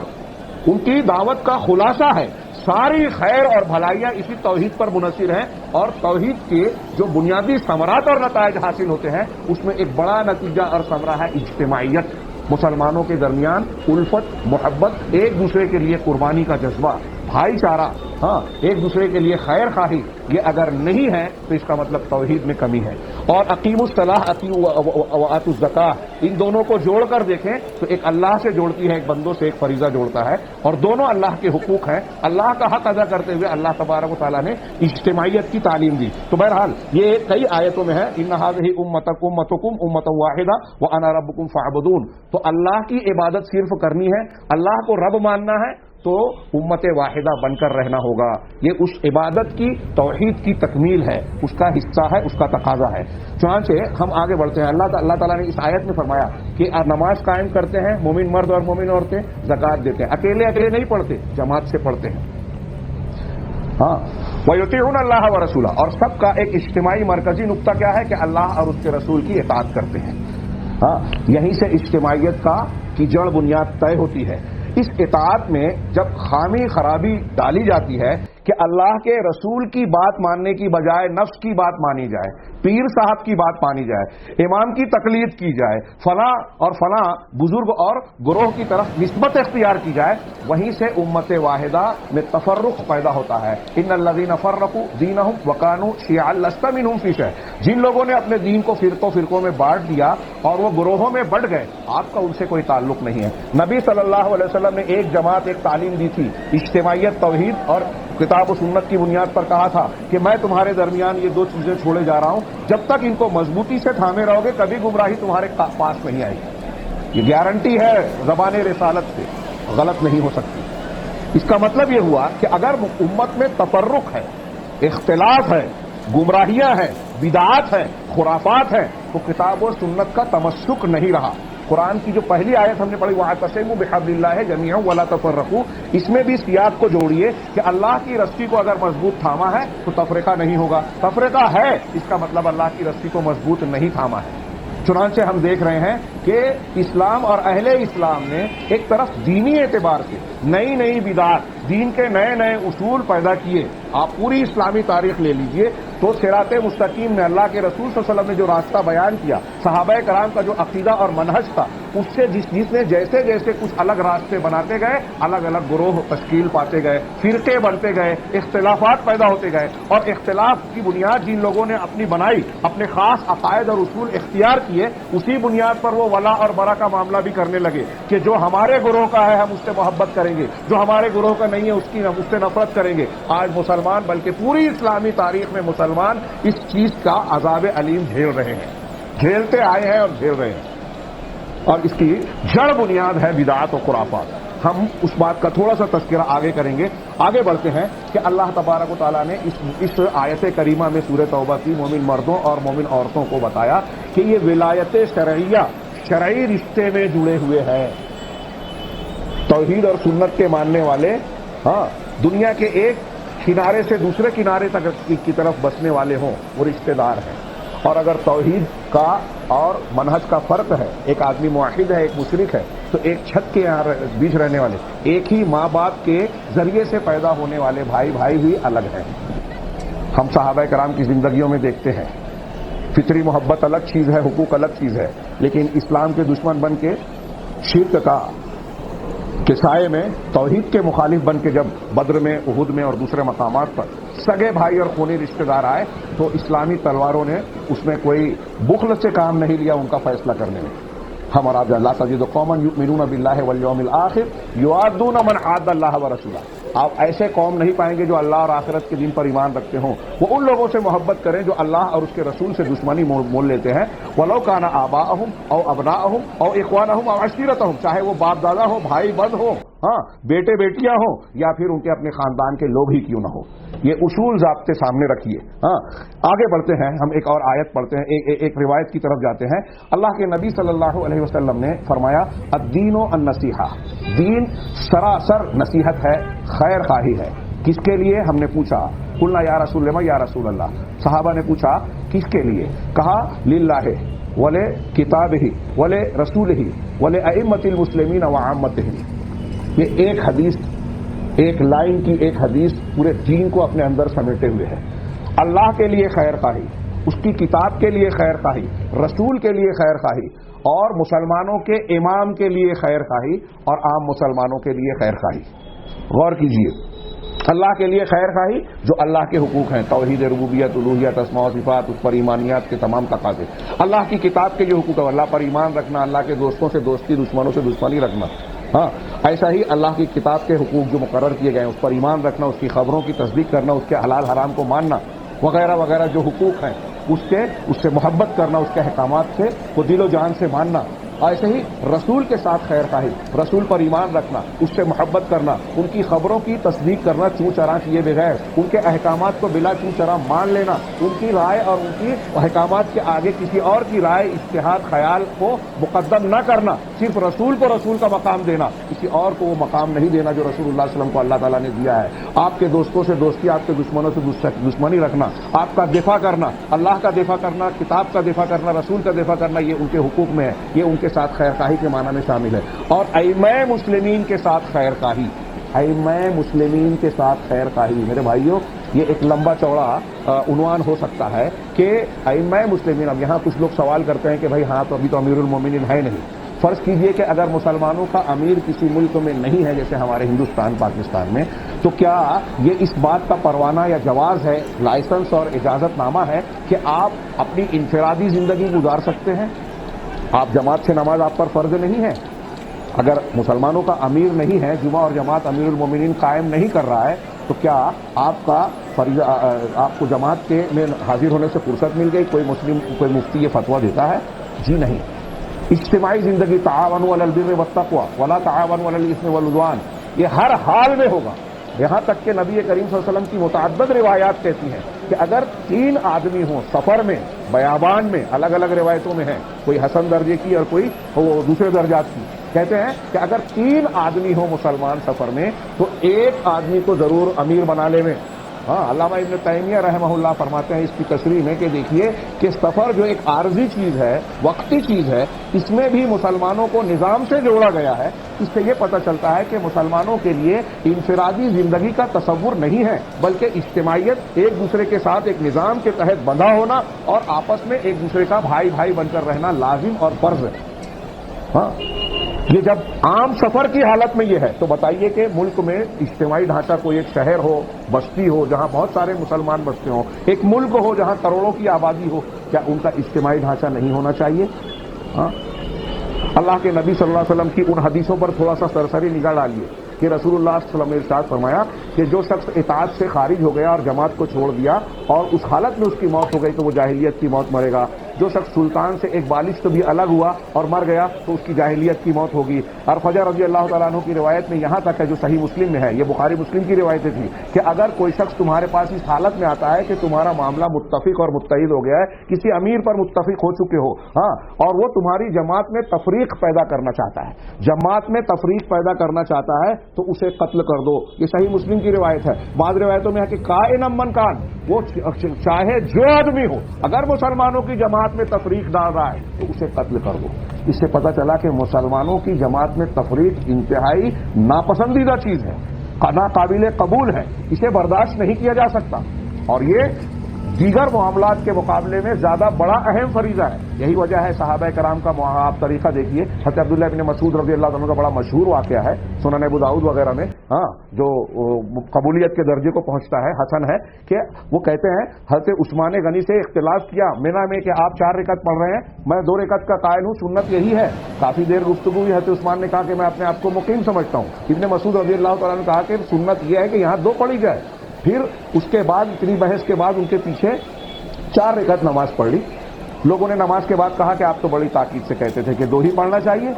ان کی دعوت کا خلاصہ ہے. ساری خیر اور بھلائیاں اسی توحید پر منحصر ہیں، اور توحید کے جو بنیادی ثمرات اور نتائج حاصل ہوتے ہیں اس میں ایک بڑا نتیجہ اور ثمرہ ہے اجتماعیت. مسلمانوں کے درمیان الفت، محبت، ایک دوسرے کے لیے قربانی کا جذبہ، بھائی چارہ، ہاں ایک دوسرے کے لیے خیر خواہی، یہ اگر نہیں ہے تو اس کا مطلب توحید میں کمی ہے. اور اقیم الصلاۃ وآتوا الزکاۃ، ان دونوں کو جوڑ کر دیکھیں تو ایک اللہ سے جوڑتی ہے، ایک بندوں سے ایک فریضہ جوڑتا ہے، اور دونوں اللہ کے حقوق ہیں. اللہ کا حق ادا کرتے ہوئے اللہ تبارک و تعالیٰ نے اجتماعیت کی تعلیم دی. تو بہرحال یہ کئی آیتوں میں ہے، ان ھذہ امتکم امۃ واحدہ وانا ربکم فاعبدون. تو اللہ کی عبادت صرف کرنی ہے، اللہ کو رب ماننا ہے تو امت واحدہ بن کر رہنا ہوگا. یہ اس عبادت کی، توحید کی تکمیل ہے، اس کا حصہ ہے، اس کا تقاضا ہے. چنانچہ ہم آگے بڑھتے ہیں. اللہ تعالیٰ نے اس آیت میں فرمایا کہ نماز قائم کرتے ہیں مومن مرد اور مومن عورتیں، زکوٰۃ دیتے ہیں. اکیلے نہیں پڑھتے، جماعت سے پڑھتے ہیں. ہاں، وَيُطِيعُونَ اللَّهَ وَرَسُولَهُ، اور سب کا ایک اجتماعی مرکزی نقطہ کیا ہے کہ اللہ اور اس کے رسول کی اطاعت کرتے ہیں. ہاں، یہیں سے اجتماعیت کی جڑ بنیاد طے ہوتی ہے. اس اطاعت میں جب خامی خرابی ڈالی جاتی ہے کہ اللہ کے رسول کی بات ماننے کی بجائے نفس کی بات مانی جائے، پیر صاحب کی بات مانی جائے، امام کی تقلید کی جائے، فلاں اور فلاں بزرگ اور گروہ کی طرف نسبت اختیار کی جائے، وہیں سے امت واحدہ میں تفرق پیدا ہوتا ہے. ان الذین فرقوا دینہم وکانوا شیعا لست منہم فی شیء، جن لوگوں نے اپنے دین کو فرقوں میں بانٹ دیا اور وہ گروہوں میں بٹ گئے، آپ کا ان سے کوئی تعلق نہیں ہے. نبی صلی اللہ علیہ وسلم نے ایک جماعت، ایک تعلیم دی تھی، اجتماعیت، توحید اور کتاب و سنت کی بنیاد پر کہا تھا کہ میں تمہارے درمیان یہ دو چیزیں چھوڑے جا رہا ہوں، جب تک ان کو مضبوطی سے تھامے رہو گے کبھی گمراہی تمہارے پاس نہیں آئے گی. یہ گارنٹی ہے زبان رسالت سے، غلط نہیں ہو سکتی. اس کا مطلب یہ ہوا کہ اگر امت میں تفرق ہے، اختلاف ہے، گمراہیاں ہیں، بدعات ہیں، خرافات ہیں، تو کتاب و سنت کا تمسک نہیں رہا. قرآن کی جو پہلی آیت ہم نے پڑھی وَاعْتَصِمُوا بِحَبْلِ اللَّهِ جَمِيعًا وَلَا تَفَرَّقُوا، اس میں بھی سیاق کو جوڑیے کہ اللہ کی رسی کو اگر مضبوط تھاما ہے تو تفرقہ نہیں ہوگا. تفرقہ ہے، اس کا مطلب اللہ کی رسی کو مضبوط نہیں تھاما ہے. چنانچہ ہم دیکھ رہے ہیں کہ اسلام اور اہل اسلام نے ایک طرف دینی اعتبار سے نئی نئی بدعات، دین کے نئے نئے اصول پیدا کیے. آپ پوری اسلامی تاریخ لے لیجئے تو صراط مستقیم میں اللہ کے رسول صلی اللہ علیہ وسلم نے جو راستہ بیان کیا، صحابہ کرام کا جو عقیدہ اور منہج تھا، اس سے جس نے جیسے جیسے کچھ الگ راستے بناتے گئے، الگ الگ گروہ تشکیل پاتے گئے، فرقے بنتے گئے، اختلافات پیدا ہوتے گئے، اور اختلاف کی بنیاد جن لوگوں نے اپنی بنائی، اپنے خاص عقائد اور اصول اختیار کیے، اسی بنیاد پر وہ ولا اور برا کا معاملہ بھی کرنے لگے کہ جو ہمارے گروہ کا ہے ہم اس سے محبت کریں گے، جو ہمارے گروہ کا نہیں ہے اس سے نفرت کریں گے. آج مسلمان بلکہ پوری اسلامی تاریخ میں مسلمان اس چیز کا عذاب علیم جھیل رہے ہیں، جھیلتے آئے ہیں اور جھیل رہے ہیں، اور اس کی جڑ بنیاد ہے بدعات و خرافات. ہم اس بات کا تھوڑا سا تذکرہ آگے کریں گے. آگے بڑھتے ہیں کہ اللہ تبارک و تعالیٰ نے اس آیت کریمہ میں سورہ توبہ کی مومن مردوں اور مومن عورتوں کو بتایا کہ یہ ولایت شرعیہ شرعی رشتے میں جڑے ہوئے ہیں. توحید اور سنت کے ماننے والے دنیا کے ایک کنارے سے دوسرے کنارے تک کی طرف بسنے والے ہوں، وہ رشتہ دار ہیں. اور اگر توحید کا اور منہج کا فرق ہے، ایک آدمی موحد ہے، ایک مشرک ہے، تو ایک چھت کے بیچ رہنے والے، ایک ہی ماں باپ کے ذریعے سے پیدا ہونے والے بھائی بھی الگ ہیں. ہم صحابہ کرام کی زندگیوں میں دیکھتے ہیں فطری محبت الگ چیز ہے، حقوق الگ چیز ہے، لیکن اسلام کے دشمن بن کے شرک کے سائے میں توحید کے مخالف بن کے جب بدر میں، احد میں اور دوسرے مقامات پر سگے بھائی اور خونی رشتہ دار آئے تو اسلامی تلواروں نے اس میں کوئی بخل سے کام نہیں لیا ان کا فیصلہ کرنے میں. ہم اور آپ لا تجد قوما یؤمنون باللہ والیوم الآخر یوادون من حاد اللہ ورسولہ. آپ ایسے قوم نہیں پائیں گے جو اللہ اور آخرت کے دن پر ایمان رکھتے ہوں، وہ ان لوگوں سے محبت کریں جو اللہ اور اس کے رسول سے دشمنی مول لیتے ہیں. ولو کان آباءہم او ابناءہم او اخوانہم او عشیرتہم، چاہے وہ باپ دادا ہو، بھائی بند ہو، بیٹے بیٹیاں ہوں، یا پھر ان کے اپنے خاندان کے لوگ ہی کیوں نہ ہو. یہ اصول ضابطے سامنے رکھیے. آگے بڑھتے ہیں، ہم ایک اور آیت پڑھتے ہیں، ایک روایت کی طرف جاتے ہیں. اللہ کے نبی صلی اللہ علیہ وسلم نے فرمایا الدین النصیحہ، دین سراسر نصیحت ہے، خیر خواہی ہے. کس کے لیے؟ ہم نے پوچھا قلنا یا رسول اللہ یا رسول اللہ. صحابہ نے پوچھا کس کے لیے؟ کہا للہ ولے کتابہ ولے رسولہ ولے ائمۃ المسلمین وعامتہ. یہ ایک حدیث، ایک لائن کی ایک حدیث پورے دین کو اپنے اندر سمیٹے ہوئے ہے. اللہ کے لیے خیر خواہی، اس کی کتاب کے لیے خیر خواہی، رسول کے لیے خیر خواہی، اور مسلمانوں کے امام کے لیے خیر خواہی، اور عام مسلمانوں کے لیے خیر خواہی. غور کیجئے، اللہ کے لیے خیر خواہی جو اللہ کے حقوق ہیں، توحید ربوبیت، الوہیت، اسماء و صفات، اس پر ایمانیات کے تمام تقاضے. اللہ کی کتاب کے جو حقوق ہیں، اللہ پر ایمان رکھنا، اللہ کے دوستوں سے دوستی، دشمنوں سے دشمنی رکھنا. ایسا ہی اللہ کی کتاب کے حقوق جو مقرر کیے گئے اس پر ایمان رکھنا، اس کی خبروں کی تصدیق کرنا، اس کے حلال حرام کو ماننا وغیرہ وغیرہ جو حقوق ہیں اس سے محبت کرنا، اس کے احکامات سے وہ دل و جان سے ماننا. ایسے ہی رسول کے ساتھ خیر خواہی، رسول پر ایمان رکھنا، اس سے محبت کرنا، ان کی خبروں کی تصدیق کرنا چوں چراں کیے بغیر، ان کے احکامات کو بلا چوں چراں مان لینا، ان کی رائے اور ان کی احکامات کے آگے کسی اور کی رائے، اجتہاد، خیال کو مقدم نہ کرنا، صرف رسول کو رسول کا مقام دینا، کسی اور کو وہ مقام نہیں دینا جو رسول اللہ صلی اللہ علیہ وسلم کو اللہ تعالیٰ نے دیا ہے. آپ کے دوستوں سے دوستی، آپ کے دشمنوں سے دشمنی رکھنا، آپ کا دفاع کرنا، اللہ کا دفاع کرنا، کتاب کا دفاع کرنا، رسول کا دفاع کرنا، یہ ان کے حقوق میں ہے، یہ ان کے ساتھ خیر خواہی کے معنی میں شامل ہے. اور ائمہ مسلمین کے ساتھ خیر خواہی، ائمہ مسلمین کے ساتھ خیر خواہی. میرے بھائیوں، یہ ایک لمبا چوڑا عنوان ہو سکتا ہے کہ ائمہ مسلمین. اب یہاں کچھ لوگ سوال کرتے ہیں کہ بھائی تو ابھی تو امیر المومنین ہے نہیں. فرض کیجئے کہ اگر مسلمانوں کا امیر کسی ملک میں نہیں ہے، جیسے ہمارے ہندوستان پاکستان میں، تو کیا یہ اس بات کا پروانہ یا جواز ہے، لائسنس اور اجازت نامہ ہے کہ آپ اپنی انفرادی زندگی گزار سکتے ہیں؟ آپ جماعت سے نماز آپ پر فرض نہیں ہے. اگر مسلمانوں کا امیر نہیں ہے، جمعہ اور جماعت امیر المومنین قائم نہیں کر رہا ہے، تو کیا آپ کو جماعت کے میں حاضر ہونے سے فرصت مل گئی؟ کوئی مفتی یہ فتویٰ دیتا ہے؟ جی نہیں. اجتماعی زندگی تعاونوا علی البر والتقوی ولا تعاونوا علی الاثم والعدوان، یہ ہر حال میں ہوگا. یہاں تک کہ نبی کریم صلی اللہ علیہ وسلم کی متعدد روایات کہتی ہیں کہ اگر 3 آدمی ہوں سفر میں، بیابان میں، الگ الگ روایتوں میں ہیں، کوئی حسن درجے کی اور کوئی دوسرے درجات کی، کہتے ہیں کہ اگر 3 آدمی ہوں مسلمان سفر میں، تو ایک آدمی کو ضرور امیر بنا لے میں، ہاں، علامہ ابن تیمیہ رحمہ اللہ فرماتے ہیں اس کی تشریح میں کہ دیکھیے کہ سفر جو ایک عارضی چیز ہے، وقتی چیز ہے، اس میں بھی مسلمانوں کو نظام سے جوڑا گیا ہے۔ اس سے یہ پتہ چلتا ہے کہ مسلمانوں کے لیے انفرادی زندگی کا تصور نہیں ہے، بلکہ اجتماعیت، ایک دوسرے کے ساتھ ایک نظام کے تحت بندھا ہونا اور آپس میں ایک دوسرے کا بھائی بھائی بن کر رہنا لازم اور فرض ہے۔ ہاں، یہ جب عام سفر کی حالت میں یہ ہے تو بتائیے کہ ملک میں اجتماعی ڈھانچہ کوئی ایک شہر ہو، بستی ہو جہاں بہت سارے مسلمان بستے ہوں، ایک ملک ہو جہاں کروڑوں کی آبادی ہو، کیا ان کا اجتماعی ڈھانچہ نہیں ہونا چاہیے؟ ہاں، اللہ کے نبی صلی اللہ علیہ وسلم کی ان حدیثوں پر تھوڑا سا سرسری نگاہ ڈالیے کہ رسول اللہ صلی اللہ علیہ وسلم نے ارشاد فرمایا کہ جو شخص اطاعت سے خارج ہو گیا اور جماعت کو چھوڑ دیا اور اس حالت میں اس کی موت ہو گئی تو وہ جاہلیت کی موت مرے گا۔ جو شخص سلطان سے ایک بالش سے بھی الگ ہوا اور مر گیا تو اس کی جاہلیت کی موت ہوگی۔ اور فجر رضی اللہ تعالیٰ عنہ کی روایت میں یہاں تک ہے، جو صحیح مسلم میں ہے، یہ بخاری مسلم کی روایتیں تھی، کہ اگر کوئی شخص تمہارے پاس اس حالت میں آتا ہے کہ تمہارا معاملہ متفق اور متحد ہو گیا ہے، کسی امیر پر متفق ہو چکے ہو، ہاں، اور وہ تمہاری جماعت میں تفریق پیدا کرنا چاہتا ہے، جماعت میں تفریق پیدا کرنا چاہتا ہے تو اسے قتل کر دو۔ یہ صحیح مسلم کی روایت ہے۔ بعض روایتوں میں ہے کہ کائن من کان، وہ چاہے جو آدمی ہو، اگر مسلمانوں کی جماعت میں تفریق ڈال رہا ہے تو اسے قتل کر دو۔ اس سے پتہ چلا کہ مسلمانوں کی جماعت میں تفریق انتہائی ناپسندیدہ چیز ہے، ناقابل قبول ہے، اسے برداشت نہیں کیا جا سکتا، اور یہ دیگر معاملات کے مقابلے میں زیادہ بڑا اہم فریضہ ہے۔ یہی وجہ ہے صحابہ کرام کا آپ طریقہ دیکھیے، حضرت عبداللہ ابن مسعود رضی اللہ عنہ کا بڑا مشہور واقعہ ہے، سنن ابو داؤد وغیرہ میں، ہاں، جو قبولیت کے درجے کو پہنچتا ہے، حسن ہے، کہ وہ کہتے ہیں حضرت عثمان غنی سے اختلاف کیا مینا میں کہ آپ 4 رکعت پڑھ رہے ہیں، میں 2 رکعت کا قائل ہوں، سنت یہی ہے۔ کافی دیر گفتگو ہوئی، حضرت عثمان نے کہا کہ میں اپنے آپ کو مقیم سمجھتا ہوں۔ ابن مسعود رضی اللہ تعالیٰ نے کہا کہ سنت یہ ہے کہ یہاں 2 پڑھی جائے۔ پھر اس کے بعد اتنی بحث کے بعد ان کے پیچھے 4 رکعت نماز پڑھ لی۔ لوگوں نے نماز کے بعد کہا کہ آپ تو بڑی تاکید سے کہتے تھے کہ 2 ہی پڑھنا چاہیے۔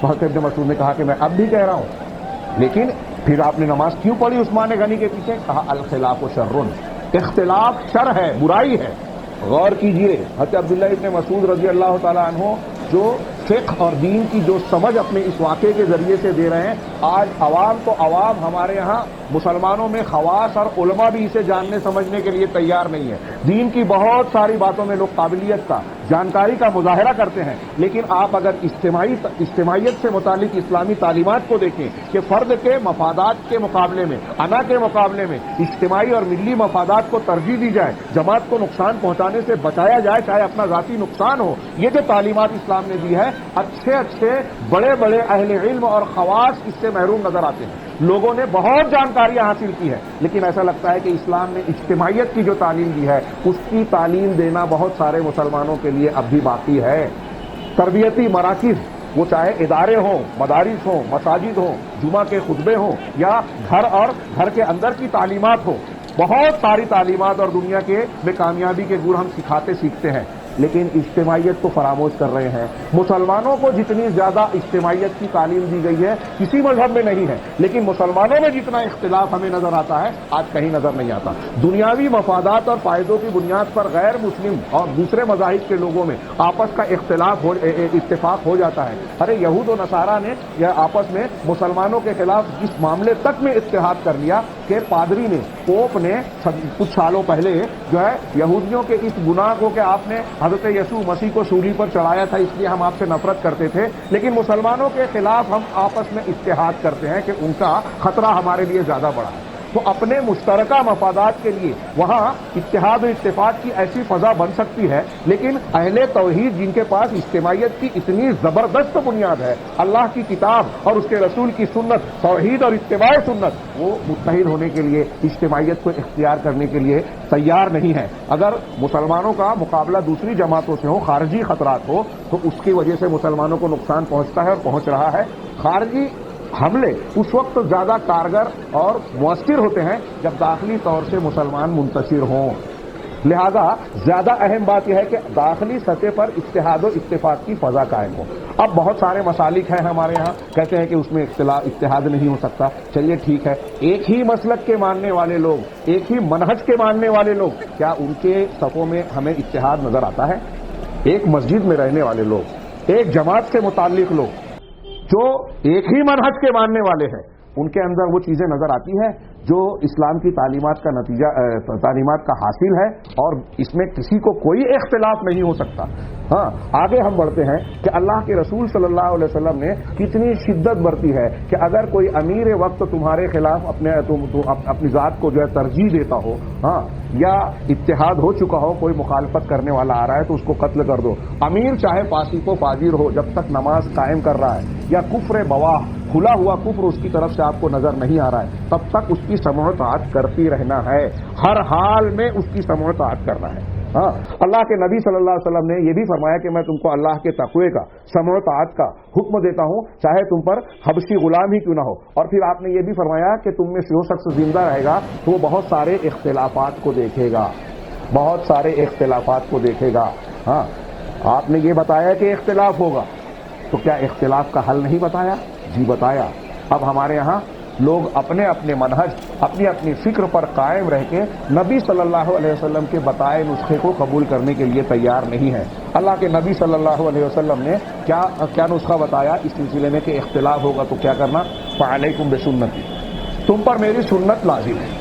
حضرت ابن مسعود نے کہا کہ میں اب بھی کہہ رہا ہوں، لیکن پھر آپ نے نماز کیوں پڑھی عثمان غنی کے پیچھے؟ کہا الخلاف شر، اختلاف شر ہے، برائی ہے۔ غور کیجئے، حضرت عبداللہ ابن مسعود رضی اللہ تعالیٰ عنہ جو فقہ اور دین کی جو سمجھ اپنے اس واقعے کے ذریعے سے دے رہے ہیں، آج عوام تو عوام، ہمارے ہاں مسلمانوں میں خواص اور علماء بھی اسے جاننے سمجھنے کے لیے تیار نہیں ہے۔ دین کی بہت ساری باتوں میں لوگ قابلیت کا، جانکاری کا مظاہرہ کرتے ہیں، لیکن آپ اگر اجتماعیت سے متعلق اسلامی تعلیمات کو دیکھیں کہ فرد کے مفادات کے مقابلے میں، انا کے مقابلے میں اجتماعی اور ملی مفادات کو ترجیح دی جائے، جماعت کو نقصان پہنچانے سے بچایا جائے چاہے اپنا ذاتی نقصان ہو، یہ جو تعلیمات اسلام نے دی ہے، اچھے بڑے بڑے اہل علم اور خواص اس سے محروم نظر آتے ہیں۔ لوگوں نے بہت جانکاریاں حاصل کی ہے، لیکن ایسا لگتا ہے کہ اسلام نے اجتماعیت کی جو تعلیم دی ہے اس کی تعلیم دینا بہت سارے مسلمانوں کے لیے اب بھی باقی ہے۔ تربیتی مراکز، وہ چاہے ادارے ہوں، مدارس ہوں، مساجد ہوں، جمعہ کے خطبے ہوں، یا گھر اور گھر کے اندر کی تعلیمات ہوں، بہت ساری تعلیمات اور دنیا کے میں کامیابی کے گڑ ہم سیکھتے ہیں، لیکن اجتماعیت کو فراموش کر رہے ہیں۔ مسلمانوں کو جتنی زیادہ اجتماعیت کی تعلیم دی گئی ہے کسی مذہب میں نہیں ہے، لیکن مسلمانوں میں جتنا اختلاف ہمیں نظر آتا ہے آج کہیں نظر نہیں آتا۔ دنیاوی مفادات اور فائدوں کی بنیاد پر غیر مسلم اور دوسرے مذاہب کے لوگوں میں آپس کا اتفاق ہو جاتا ہے۔ ارے یہود و نصارہ نے یہ آپس میں مسلمانوں کے خلاف اس معاملے تک میں اتحاد کر لیا کہ پادری نے، پوپ نے کچھ سالوں پہلے جو ہے یہودیوں کے اس گناہ کو کہ آپ نے حضرت یسوع مسیح کو سولی پر چڑھایا تھا اس لیے ہم آپ سے نفرت کرتے تھے، لیکن مسلمانوں کے خلاف ہم آپس میں اتحاد کرتے ہیں کہ ان کا خطرہ ہمارے لیے زیادہ بڑا ہے۔ تو اپنے مشترکہ مفادات کے لیے وہاں اتحاد و اتفاق کی ایسی فضا بن سکتی ہے، لیکن اہل توحید جن کے پاس اجتماعیت کی اتنی زبردست بنیاد ہے، اللہ کی کتاب اور اس کے رسول کی سنت، توحید اور اتباع سنت، وہ متحد ہونے کے لیے، اجتماعیت کو اختیار کرنے کے لیے تیار نہیں ہے۔ اگر مسلمانوں کا مقابلہ دوسری جماعتوں سے ہو، خارجی خطرات ہو، تو اس کی وجہ سے مسلمانوں کو نقصان پہنچتا ہے اور پہنچ رہا ہے۔ خارجی حملے اس وقت زیادہ کارگر اور مؤثر ہوتے ہیں جب داخلی طور سے مسلمان منتشر ہوں۔ لہذا زیادہ اہم بات یہ ہے کہ داخلی سطح پر اتحاد و اتفاق کی فضا قائم ہو۔ اب بہت سارے مسالک ہیں ہمارے ہاں، کہتے ہیں کہ اس میں اتحاد نہیں ہو سکتا۔ چلیے ٹھیک ہے، ایک ہی مسلک کے ماننے والے لوگ، ایک ہی منہج کے ماننے والے لوگ، کیا ان کے صفوں میں ہمیں اتحاد نظر آتا ہے؟ ایک مسجد میں رہنے والے لوگ، ایک جماعت سے متعلق لوگ جو ایک ہی منہج کے ماننے والے ہیں، ان کے اندر وہ چیزیں نظر آتی ہیں؟ جو اسلام کی تعلیمات کا نتیجہ تعلیمات کا حاصل ہے، اور اس میں کسی کو کوئی اختلاف نہیں ہو سکتا۔ ہاں، آگے ہم بڑھتے ہیں کہ اللہ کے رسول صلی اللہ علیہ وسلم نے کتنی شدت برتی ہے کہ اگر کوئی امیر وقت تمہارے خلاف اپنی ذات کو جو ہے ترجیح دیتا ہو، ہاں، یا اتحاد ہو چکا ہو، کوئی مخالفت کرنے والا آ رہا ہے تو اس کو قتل کر دو۔ امیر چاہے فاسق و فاجر ہو، جب تک نماز قائم کر رہا ہے یا کفر بواہ کھلا ہوا کفر اس کی طرف سے آپ کو نظر نہیں آ رہا ہے، تب تک اس کی سمع و اطاعت کرتی رہنا ہے، ہر حال میں اس کی سمع و اطاعت کرنا ہے۔ ہاں، اللہ کے نبی صلی اللہ علیہ وسلم نے یہ بھی فرمایا کہ میں تم کو اللہ کے تقوی کا، سمع و اطاعت کا حکم دیتا ہوں، چاہے تم پر حبشی غلام ہی کیوں نہ ہو۔ اور پھر آپ نے یہ بھی فرمایا کہ تم میں جو شخص زندہ رہے گا تو وہ بہت سارے اختلافات کو دیکھے گا، بہت سارے اختلافات کو دیکھے گا۔ ہاں، آپ نے یہ بتایا کہ اختلاف ہوگا، تو کیا اختلاف کا حل نہیں بتایا؟ جی بتایا۔ اب ہمارے یہاں لوگ اپنے اپنے منہج، اپنی اپنی فکر پر قائم رہ کے نبی صلی اللہ علیہ وسلم کے بتائے نسخے کو قبول کرنے کے لیے تیار نہیں ہیں۔ اللہ کے نبی صلی اللہ علیہ وسلم نے کیا نسخہ بتایا اس سلسلے میں کہ اختلاف ہوگا تو کیا کرنا؟ فعلیکم بسنتی، تم پر میری سنت لازم ہے،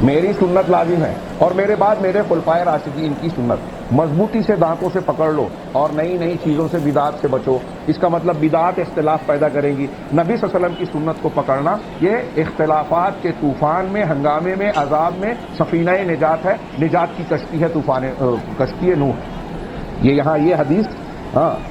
میری سنت لازم ہے، اور میرے بعد میرے خلفائے راشدین کی سنت مضبوطی سے دانتوں سے پکڑ لو، اور نئی نئی چیزوں سے بدعات سے بچو۔ اس کا مطلب بدعات اختلاف پیدا کریں گی۔ نبی صلی اللہ علیہ وسلم کی سنت کو پکڑنا یہ اختلافات کے طوفان میں، ہنگامے میں، عذاب میں سفینہ نجات ہے، نجات کی کشتی ہے، کشتی نوح۔ یہ یہاں یہ حدیث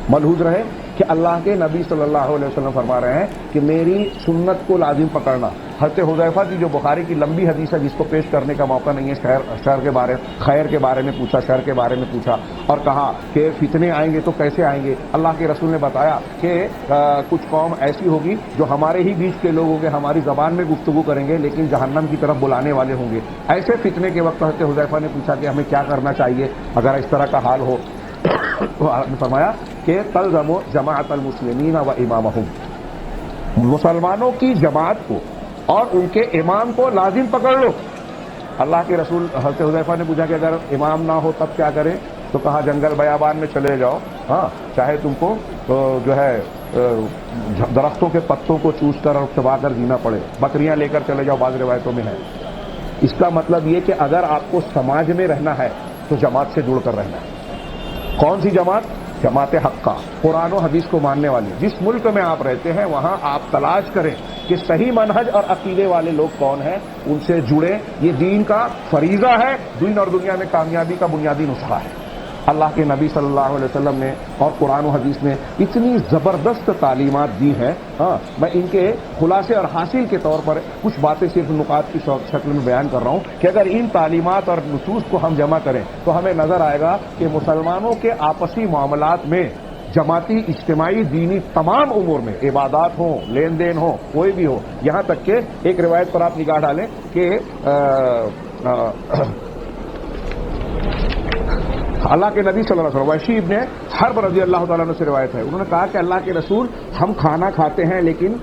ملحوظ رہے کہ اللہ کے نبی صلی اللہ علیہ وسلم فرما رہے ہیں کہ میری سنت کو لازم پکڑنا۔ حضرت حذیفہ کی جو بخاری کی لمبی حدیث ہے، جس کو پیش کرنے کا موقع نہیں ہے، شر کے بارے، خیر کے بارے میں پوچھا، شر کے بارے میں پوچھا، اور کہا کہ فتنے آئیں گے تو کیسے آئیں گے؟ اللہ کے رسول نے بتایا کہ کچھ قوم ایسی ہوگی جو ہمارے ہی بیچ کے لوگ ہوں گے، ہماری زبان میں گفتگو کریں گے لیکن جہنم کی طرف بلانے والے ہوں گے۔ ایسے فتنے کے وقت حضرت حذیفہ نے پوچھا کہ ہمیں کیا کرنا چاہیے اگر اس طرح کا حال ہو؟ تو آپ نے فرمایا کہ تلزموا جماعت المسلمین و امامہم، مسلمانوں کی جماعت کو اور ان کے امام کو لازم پکڑ لو۔ اللہ کے رسول حضرت حذیفہ نے پوچھا کہ اگر امام نہ ہو تب کیا کریں؟ تو کہا جنگل بیابان میں چلے جاؤ، ہاں، چاہے تم کو جو ہے درختوں کے پتوں کو چوس کر اور چبا کر جینا پڑے، بکریاں لے کر چلے جاؤ، بعض روایتوں میں ہے۔ اس کا مطلب یہ کہ اگر آپ کو سماج میں رہنا ہے تو جماعت سے جڑ کر رہنا ہے۔ کون سی جماعت؟ جماعت حقہ، قرآن و حدیث کو ماننے والی۔ جس ملک میں آپ رہتے ہیں وہاں آپ تلاش کریں کہ صحیح منہج اور عقیدے والے لوگ کون ہیں، ان سے جڑیں۔ یہ دین کا فریضہ ہے، دین اور دنیا میں کامیابی کا بنیادی نسخہ ہے۔ اللہ کے نبی صلی اللہ علیہ وسلم نے اور قرآن و حدیث نے اتنی زبردست تعلیمات دی ہیں۔ میں ان کے خلاصے اور حاصل کے طور پر کچھ باتیں صرف نکات کی شکل میں بیان کر رہا ہوں کہ اگر ان تعلیمات اور نصوص کو ہم جمع کریں تو ہمیں نظر آئے گا کہ مسلمانوں کے آپسی معاملات میں، جماعتی، اجتماعی، دینی تمام امور میں، عبادات ہوں، لین دین ہو، کوئی بھی ہو، یہاں تک کہ ایک روایت پر آپ نگاہ ڈالیں کہ اللہ کے نبی صلی اللہ علیہ وسلم وحشی ابن حرب رضی اللہ تعالیٰ عنہ سے روایت ہے، انہوں نے کہا کہ اللہ کے رسول، ہم کھانا کھاتے ہیں لیکن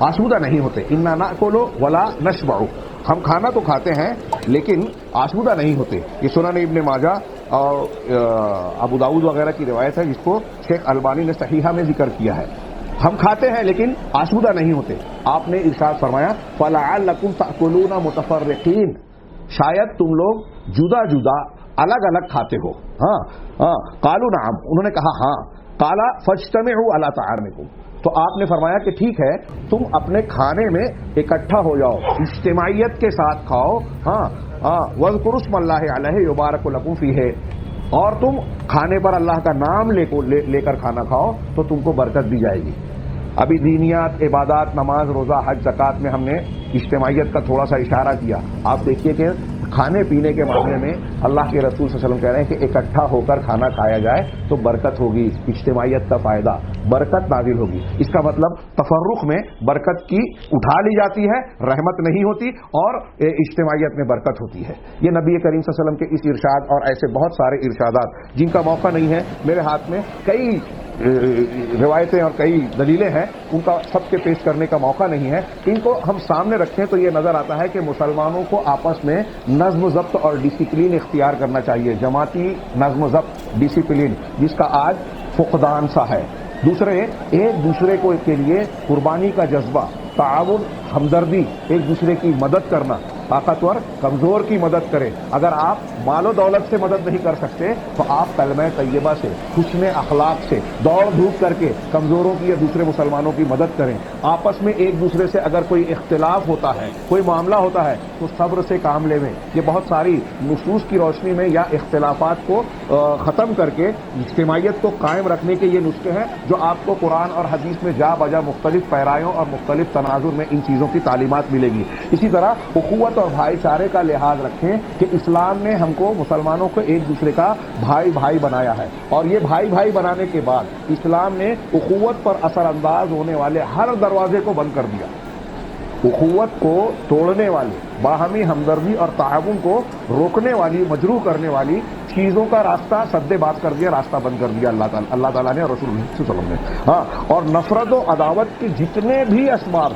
آسودہ نہیں ہوتے، انا ناکل ولا نشبع، ہم کھانا تو کھاتے ہیں لیکن آسودہ نہیں ہوتے۔ یہ سنن ابن ماجہ اور ابو داؤد وغیرہ کی روایت ہے، جس کو شیخ البانی نے صحیحہ میں ذکر کیا ہے۔ ہم کھاتے ہیں لیکن آسودہ نہیں ہوتے۔ آپ نے ارشاد فرمایا فَلَعَلَّكُمْ تَأْكُلُونَ مُتَفَرِّقِينَ، شاید تم لوگ جدا جدا، الگ الگ کھاتے ہو۔ قالوا نعم، انہوں نے کہا ہاں۔ قال فاجتمعوا على طعامكم، تو آپ نے فرمایا کہ ٹھیک ہے، تم اپنے کھانے میں اکٹھا ہو جاؤ، اجتماعیت کے ساتھ کھاؤ۔ واذکروا اسم اللہ علیہ یبارک لکم فیہ، اور تم کھانے پر اللہ کا نام لے کر کھانا کھاؤ تو تم کو برکت دی جائے گی۔ ابھی دینیات، عبادات، نماز، روزہ، حج، زکوٰۃ میں ہم نے اجتماعیت کا تھوڑا سا اشارہ کیا۔ آپ دیکھیے کہ کھانے پینے کے معاملے میں اللہ کے رسول صلی اللہ علیہ وسلم کہہ رہے ہیں کہ اکٹھا ہو کر کھانا کھایا جائے تو برکت ہوگی، اجتماعیت کا فائدہ، برکت نازل ہوگی۔ اس کا مطلب تفرق میں برکت کی اٹھا لی جاتی ہے، رحمت نہیں ہوتی، اور اجتماعیت میں برکت ہوتی ہے۔ یہ نبی کریم صلی اللہ علیہ وسلم کے اس ارشاد اور ایسے بہت سارے ارشادات جن کا موقع نہیں ہے، میرے ہاتھ میں کئی روایتیں اور کئی دلیلیں ہیں، ان کا سب کے پیش کرنے کا موقع نہیں ہے۔ ان کو ہم سامنے رکھیں تو یہ نظر آتا ہے کہ مسلمانوں کو آپس میں نظم و ضبط اور ڈسپلن اختیار کرنا چاہیے، جماعتی نظم و ضبط، ڈسپلن، جس کا آج فقدان سا ہے۔ دوسرے، ایک دوسرے کو کے لیے قربانی کا جذبہ، تعاون ہمدردی، ایک دوسرے کی مدد کرنا، طاقتور کمزور کی مدد کرے. اگر آپ مال و دولت سے مدد نہیں کر سکتے تو آپ کلمہ طیبہ سے، حسن اخلاق سے، دوڑ دھوپ کر کے کمزوروں کی یا دوسرے مسلمانوں کی مدد کریں. آپس میں ایک دوسرے سے اگر کوئی اختلاف ہوتا ہے، کوئی معاملہ ہوتا ہے تو صبر سے کام لے لیں. یہ بہت ساری نصوص کی روشنی میں یا اختلافات کو ختم کر کے اجتماعیت کو قائم رکھنے کے یہ نسخے ہیں جو آپ کو قرآن اور حدیث میں جا بجا مختلف پیرایوں اور مختلف تناظر میں ان چیزوں کی تعلیمات ملے گی. اسی طرح اخوت اور بھائی چارے کا لحاظ رکھیں کہ اسلام نے ہم کو مسلمانوں کو ایک دوسرے کا بھائی بھائی بنایا ہے، اور یہ بھائی بھائی بنانے کے بعد اسلام نے اخوت پر اثر انداز ہونے والے ہر دروازے کو بند کر دیا. اخوت کو توڑنے والی، باہمی ہمدردی اور تعاون کو روکنے والی، مجروح کرنے والی چیزوں کا راستہ سد باز کر دیا، راستہ بند کر دیا اللہ تعالیٰ نے اور رسول اللہ صلی اللہ علیہ وسلم نے. ہاں، اور نفرت و عداوت کے جتنے بھی اسباب،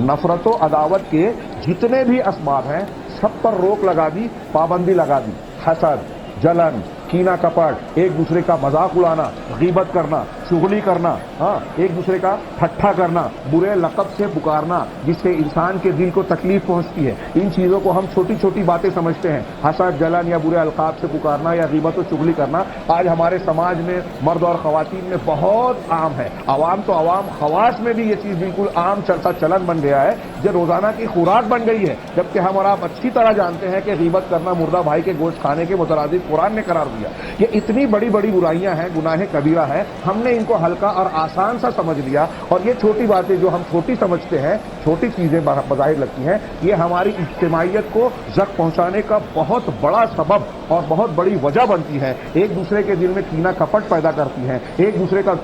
نفرت و عداوت کے جتنے بھی اسباب ہیں سب پر روک لگا دی، پابندی لگا دی. حسد، جلن، کینہ کپٹ، ایک دوسرے کا مذاق اڑانا، غیبت کرنا، چغلی کرنا، ہاں، ایک دوسرے کا ٹھٹھا کرنا، برے لقب سے پکارنا جس سے انسان کے دل کو تکلیف پہنچتی ہے. ان چیزوں کو ہم چھوٹی چھوٹی باتیں سمجھتے ہیں. حسد، جلن یا برے القاب سے پکارنا یا غیبت و چغلی کرنا آج ہمارے سماج میں مرد اور خواتین میں بہت عام ہے. عوام تو عوام، خواص میں بھی یہ چیز بالکل عام چلتا چلن بن گیا ہے، جو روزانہ کی خوراک بن گئی ہے. جبکہ ہم اور آپ اچھی طرح جانتے ہیں کہ غیبت کرنا مردہ بھائی کے گوشت کھانے کے مترادف قرآن نے قرار دیا. یہ اتنی بڑی بڑی برائیاں ہیں، گناہ کبیرہ ہے، ہم نے ان کو ہلکا اور آسان سا سمجھ لیا. اور یہ چھوٹی باتیں جو ہم چھوٹی سمجھتے ہیں، چھوٹی چیزیں بظاہر لگتی ہیں، یہ ہماری اجتماعیت کو زخم پہنچانے کا بہت بڑا سبب اور بہت بڑی وجہ بنتی ہے. ایک دوسرے کے دل میں کینہ کپٹ پیدا کرتی ہیں، ایک دوسرے کا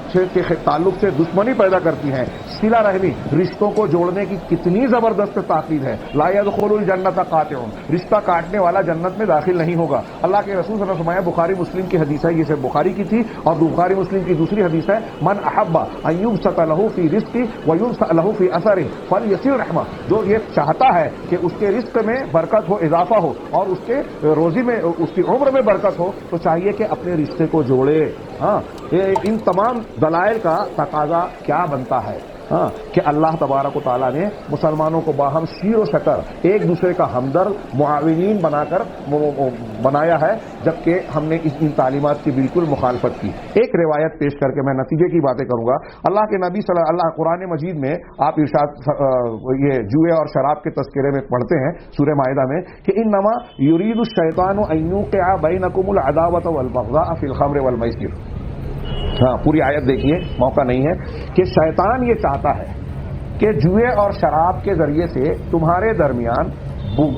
تعلق سے دشمنی پیدا کرتی ہیں. صلہ رحمی، رشتوں کو جوڑنے کی کتنی زبردست تاکید ہے. لا يدخل الجنت قاطع، رشتہ کاٹنے والا جنت میں داخل نہیں ہوگا. اللہ کے رسول صلی اللہ علیہ وسلم، بخاری مسلم کی حدیث ہے، یہ صرف بخاری کی تھی، اور بخاری مسلم کی دوسری حدیث ہے، من احب ان یبسط له فی رزقه ویبسط له فی اثره فلیصل رحمہ. جو یہ چاہتا ہے کہ اس کے رزق میں برکت ہو، اضافہ ہو، اور اس کے روزی میں، اس کی عمر میں برکت ہو، تو چاہیے کہ اپنے رشتے کو جوڑے. ہاں، ان تمام دلائل کا تقاضا کیا بنتا ہے؟ ہاں، کہ اللہ تبارک و تعالیٰ نے مسلمانوں کو باہم شیر و شکر، ایک دوسرے کا ہمدرد، معاونین بنا کر بنایا ہے، جبکہ ہم نے ان تعلیمات کی بالکل مخالفت کی. ایک روایت پیش کر کے میں نتیجے کی باتیں کروں گا. اللہ کے نبی صلی اللہ قرآن مجید میں آپ ارشاد یہ جوئے اور شراب کے تذکرے میں پڑھتے ہیں سورہ مائدہ میں کہ انما یرید الشیطان ان یوقع بینکم العداوۃ والبغضاء فی الخمر والمیسر. ہاں، پوری آیت دیکھیے، موقع نہیں ہے، کہ شیطان یہ چاہتا ہے کہ جوئے اور شراب کے ذریعے سے تمہارے درمیان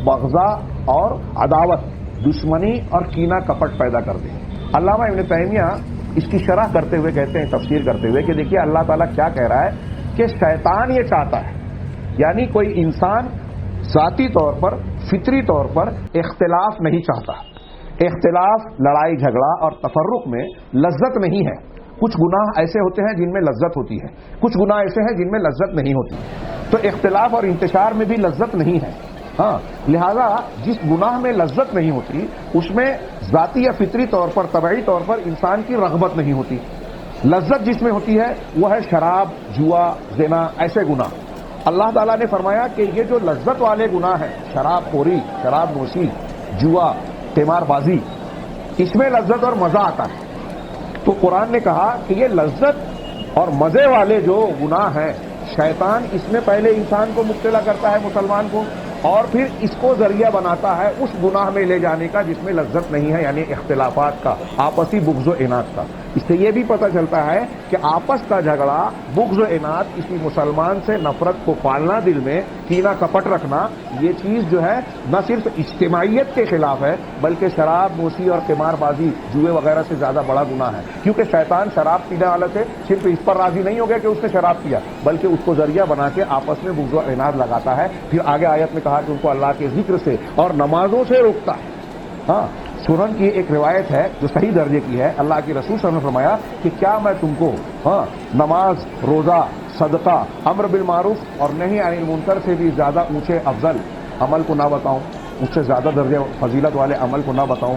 بغضا اور عداوت، دشمنی اور کینہ کپٹ پیدا کر دے. علامہ ابن تیمیہ اس کی شرح کرتے ہوئے کہتے ہیں، تفسیر کرتے ہوئے، کہ دیکھیے اللہ تعالیٰ کیا کہہ رہا ہے کہ شیطان یہ چاہتا ہے، یعنی کوئی انسان ذاتی طور پر، فطری طور پر اختلاف نہیں چاہتا. اختلاف، لڑائی جھگڑا اور تفرق میں لذت نہیں ہے. کچھ گناہ ایسے ہوتے ہیں جن میں لذت ہوتی ہے، کچھ گناہ ایسے ہیں جن میں لذت نہیں ہوتی. تو اختلاف اور انتشار میں بھی لذت نہیں ہے. ہاں، لہذا جس گناہ میں لذت نہیں ہوتی اس میں ذاتی یا فطری طور پر، طبعی طور پر انسان کی رغبت نہیں ہوتی. لذت جس میں ہوتی ہے وہ ہے شراب، جوا، زنا، ایسے گناہ. اللہ تعالیٰ نے فرمایا کہ یہ جو لذت والے گناہ ہیں، شراب خوری، شراب نوشی، جوا، قمار بازی، اس میں لذت اور مزہ آتا ہے. تو قرآن نے کہا کہ یہ لذت اور مزے والے جو گناہ ہیں، شیطان اس میں پہلے انسان کو مبتلا کرتا ہے، مسلمان کو، اور پھر اس کو ذریعہ بناتا ہے اس گناہ میں لے جانے کا جس میں لذت نہیں ہے، یعنی اختلافات کا، آپسی بغض و عناد کا. اس سے یہ بھی پتہ چلتا ہے کہ آپس کا جھگڑا، بغض و عناد، کسی مسلمان سے نفرت کو پالنا، دل میں کینہ کپٹ رکھنا، یہ چیز جو ہے نہ صرف اجتماعیت کے خلاف ہے بلکہ شراب نوشی اور قمار بازی، جوئے وغیرہ سے زیادہ بڑا گناہ ہے. کیونکہ شیطان شراب پینے والا سے صرف اس پر راضی نہیں ہو گیا کہ اس نے شراب پیا، بلکہ اس کو ذریعہ بنا کے آپس میں بغض و عناد لگاتا ہے. پھر آگے آیت میں کہا کہ ان کو اللہ کے ذکر سے اور نمازوں سے روکتا ہے. ہاں، سنن کی ایک روایت ہے جو صحیح درجے کی ہے، اللہ کے رسول صلی اللہ علیہ وسلم نے فرمایا کہ کیا میں تم کو نماز، روزہ، صدقہ، امر بالمعروف اور نہی عن المنکر سے بھی زیادہ اونچے افضل عمل کو نہ بتاؤں، اس سے زیادہ درجے فضیلت والے عمل کو نہ بتاؤں؟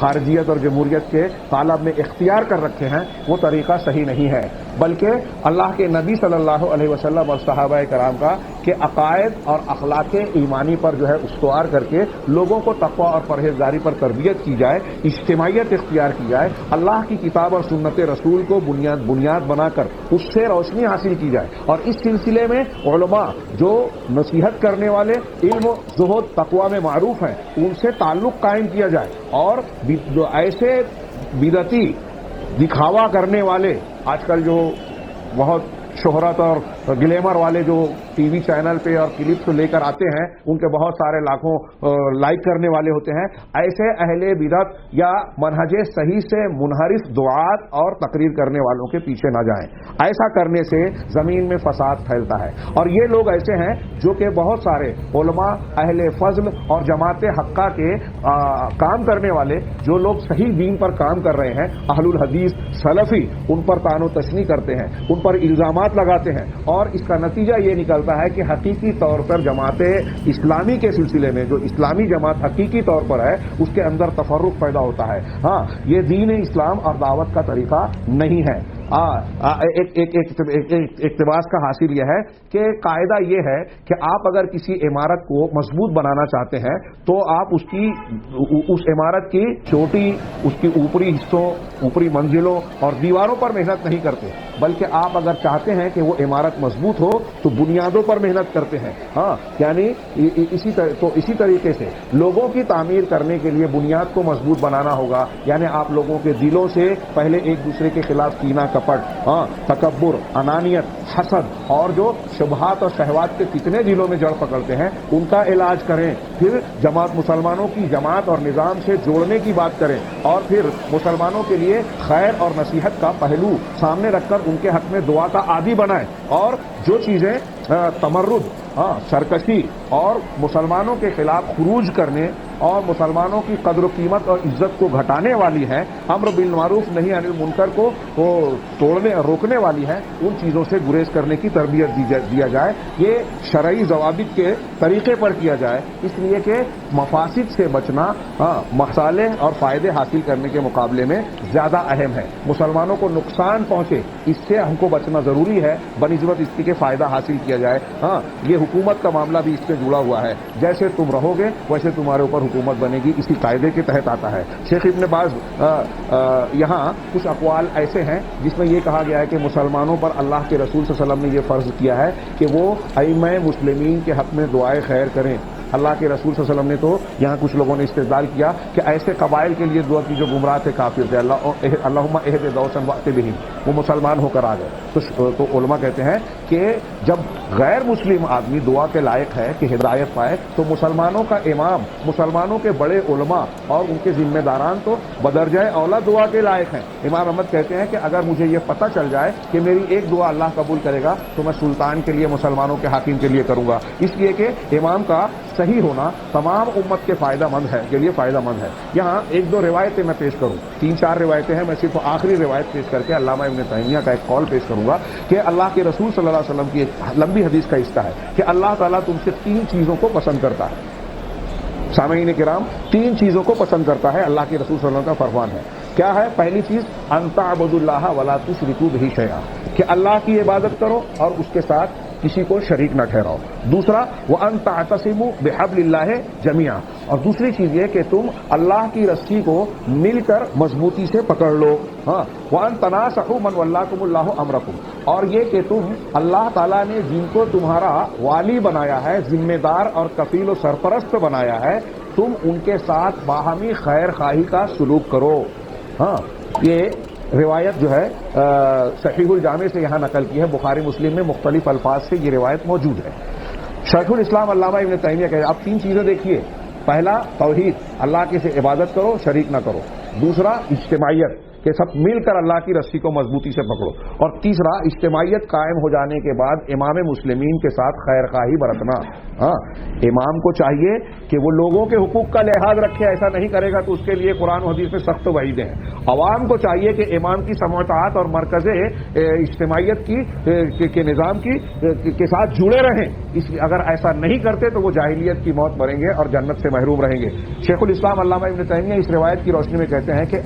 خارجیت اور جمہوریت کے قالب میں اختیار کر رکھے ہیں وہ طریقہ صحیح نہیں ہے، بلکہ اللہ کے نبی صلی اللہ علیہ وسلم اور صحابہ کرام کا کہ عقائد اور اخلاق ایمانی پر جو ہے استوار کر کے لوگوں کو تقوی اور پرہیزگاری پر تربیت کی جائے، اجتماعیت اختیار کی جائے، اللہ کی کتاب اور سنت رسول کو بنیاد بنا کر اس سے روشنی حاصل کی جائے، اور اس سلسلے میں علماء جو نصیحت کرنے والے علم و زہد تقوی میں معروف ہیں ان سے تعلق قائم کیا جائے، اور جو ایسے بدعتی دکھاوا کرنے والے آج کل جو بہت شہرت اور گلیمر والے جو ٹی وی چینل پہ اور کلپس لے کر آتے ہیں، ان کے بہت سارے لاکھوں لائک کرنے والے ہوتے ہیں، ایسے اہل بدعت یا منہج صحیح سے منحرف دعات اور تقریر کرنے والوں کے پیچھے نہ جائیں۔ ایسا کرنے سے زمین میں فساد پھیلتا ہے، اور یہ لوگ ایسے ہیں جو کہ بہت سارے علماء، اہل فضل اور جماعت حقہ کے کام کرنے والے جو لوگ صحیح دین پر کام کر رہے ہیں، اہل الحدیث سلفی، ان پر طعن و تشنیع کرتے ہیں، ان پر الزامات لگاتے ہیں، اور اس کا نتیجہ یہ نکلتا ہے کہ حقیقی طور پر جماعت اسلامی کے سلسلے میں جو اسلامی جماعت حقیقی طور پر ہے اس کے اندر تفرق پیدا ہوتا ہے۔ ہاں، یہ دین اسلام اور دعوت کا طریقہ نہیں ہے۔ ایک اقتباس کا حاصل یہ ہے کہ قاعدہ یہ ہے کہ آپ اگر کسی عمارت کو مضبوط بنانا چاہتے ہیں تو آپ اس عمارت کی چوٹی، اس کی اوپری حصوں، اوپری منزلوں اور دیواروں پر محنت نہیں کرتے، بلکہ آپ اگر چاہتے ہیں کہ وہ عمارت مضبوط ہو تو بنیادوں پر محنت کرتے ہیں۔ ہاں، یعنی اسی طریقے سے لوگوں کی تعمیر کرنے کے لیے بنیاد کو مضبوط بنانا ہوگا، یعنی آپ لوگوں کے دلوں سے پہلے ایک دوسرے کے خلاف کینہ کپٹ، تکبر، انانیت، حسد اور جو شبہات اور شہوات کے کتنے دلوں میں جڑ پکڑتے ہیں ان کا علاج کریں، پھر مسلمانوں کی جماعت اور نظام سے جوڑنے کی بات کریں، اور پھر مسلمانوں کے لیے خیر اور نصیحت کا پہلو سامنے رکھ کر ان کے حق میں دعا کا عادی بنائیں، اور جو چیزیں تمرد، سرکشی اور مسلمانوں کے خلاف خروج کرنے اور مسلمانوں کی قدر و قیمت اور عزت کو گھٹانے والی ہیں، امر بالمعروف نہی عن المنکر کو توڑنے اور روکنے والی ہیں، ان چیزوں سے گریز کرنے کی تربیت دیا جائے۔ یہ شرعی ضوابط کے طریقے پر کیا جائے، اس لیے کہ مفاسد سے بچنا مصالح اور فائدے حاصل کرنے کے مقابلے میں زیادہ اہم ہے۔ مسلمانوں کو نقصان پہنچے اس سے ہم کو بچنا ضروری ہے بنسبت اس کے فائدہ حاصل کیا جائے۔ یہ حکومت کا معاملہ بھی اس سے جڑا ہوا ہے، جیسے تم رہو گے ویسے تمہارے اوپر حکومت بنے گی، اسی قاعدے کے تحت آتا ہے۔ شیخ ابن باز یہاں کچھ اقوال ایسے ہیں جس میں یہ کہا گیا ہے کہ مسلمانوں پر اللہ کے رسول صلی اللہ علیہ وسلم نے یہ فرض کیا ہے کہ وہ ائمہ مسلمین کے حق میں دعائے خیر کریں۔ اللہ کے رسول صلی اللہ علیہ وسلم نے تو یہاں کچھ لوگوں نے استدلال کیا کہ ایسے قبائل کے لیے دعا کی جو گمراہ تھے، کافر تھے، اللہم اہد دوسن وأت بہم، وہ مسلمان ہو کر آ گئے۔ تو علماء کہتے ہیں کہ جب غیر مسلم آدمی دعا کے لائق ہے کہ ہدایت پائے تو مسلمانوں کا امام، مسلمانوں کے بڑے علماء اور ان کے ذمہ داران تو بدرجہ اولا دعا کے لائق ہیں۔ امام احمد کہتے ہیں کہ اگر مجھے یہ پتہ چل جائے کہ میری ایک دعا اللہ قبول کرے گا تو میں سلطان کے لیے، مسلمانوں کے حاکم کے لیے کروں گا، اس لیے کہ امام کا صحیح ہونا تمام امت کے فائدہ مند ہے، کے لیے فائدہ مند ہے۔ یہاں ایک دو روایتیں میں پیش کروں، 3-4 روایتیں ہیں، میں صرف آخری روایت پیش کر کے علامہ ابن تیمیہ کا ایک قول پیش کروں گا کہ اللہ کے رسول صلی اللہ علیہ وسلم کی ایک لمبی حدیث کا حصہ ہے کہ اللہ تعالیٰ تم سے 3 چیزوں کو پسند کرتا ہے۔ سامعین کرام، 3 چیزوں کو پسند کرتا ہے، اللہ کے رسول صلی اللہ علیہ وسلم کا فرمان ہے۔ کیا ہے؟ پہلی چیز ان تعبدوا اللہ ولا تشرکوا بہ شیئا، کہ اللہ کی عبادت کرو اور اس کے ساتھ کسی کو شریک نہ ٹھہراؤ۔ دوسرا وان تعتصموا بحبل اللہ جميعا، اور دوسری چیز یہ کہ تم اللہ کی رسی کو مل کر مضبوطی سے پکڑ لو۔ وان تناصحوا من ولاکم اللہ امرکم، اور یہ کہ تم اللہ تعالیٰ نے جن کو تمہارا والی بنایا ہے، ذمہ دار اور کفیل و سرپرست بنایا ہے، تم ان کے ساتھ باہمی خیر خواہی کا سلوک کرو۔ یہ روایت جو ہے صحیح الجامع سے یہاں نقل کی ہے، بخاری مسلم میں مختلف الفاظ سے یہ روایت موجود ہے۔ شیخ الاسلام علامہ ابن تیمیہ کہتے ہیں آپ 3 چیزیں دیکھیے، پہلا توحید، اللہ کی سے عبادت کرو، شریک نہ کرو۔ دوسرا اجتماعیت، کہ کہ سب مل کر اللہ کی رسی کو مضبوطی سے پکڑو. اور تیسرا، اجتماعیت قائم ہو جانے کے بعد امام مسلمین کے ساتھ خیر خواہی برتنا. ہاں، امام کو چاہیے کہ وہ لوگوں کے حقوق کا لحاظ رکھے، ایسا نہیں کرے گا تو اس کے لیے قرآن و حدیث میں سخت وعیدیں ہیں. عوام کو چاہیے کہ امام کی سماعت اور مرکز اجتماعیت کے نظام کے ساتھ جڑے رہیں. اس لیے اگر ایسا نہیں کرتے تو وہ جاہلیت کی موت مریں گے اور جنت سے محروم رہیں گے. شیخ الاسلام علامہ ابن تیمیہ اس روایت کی روشنی میں کہتے ہیں کہ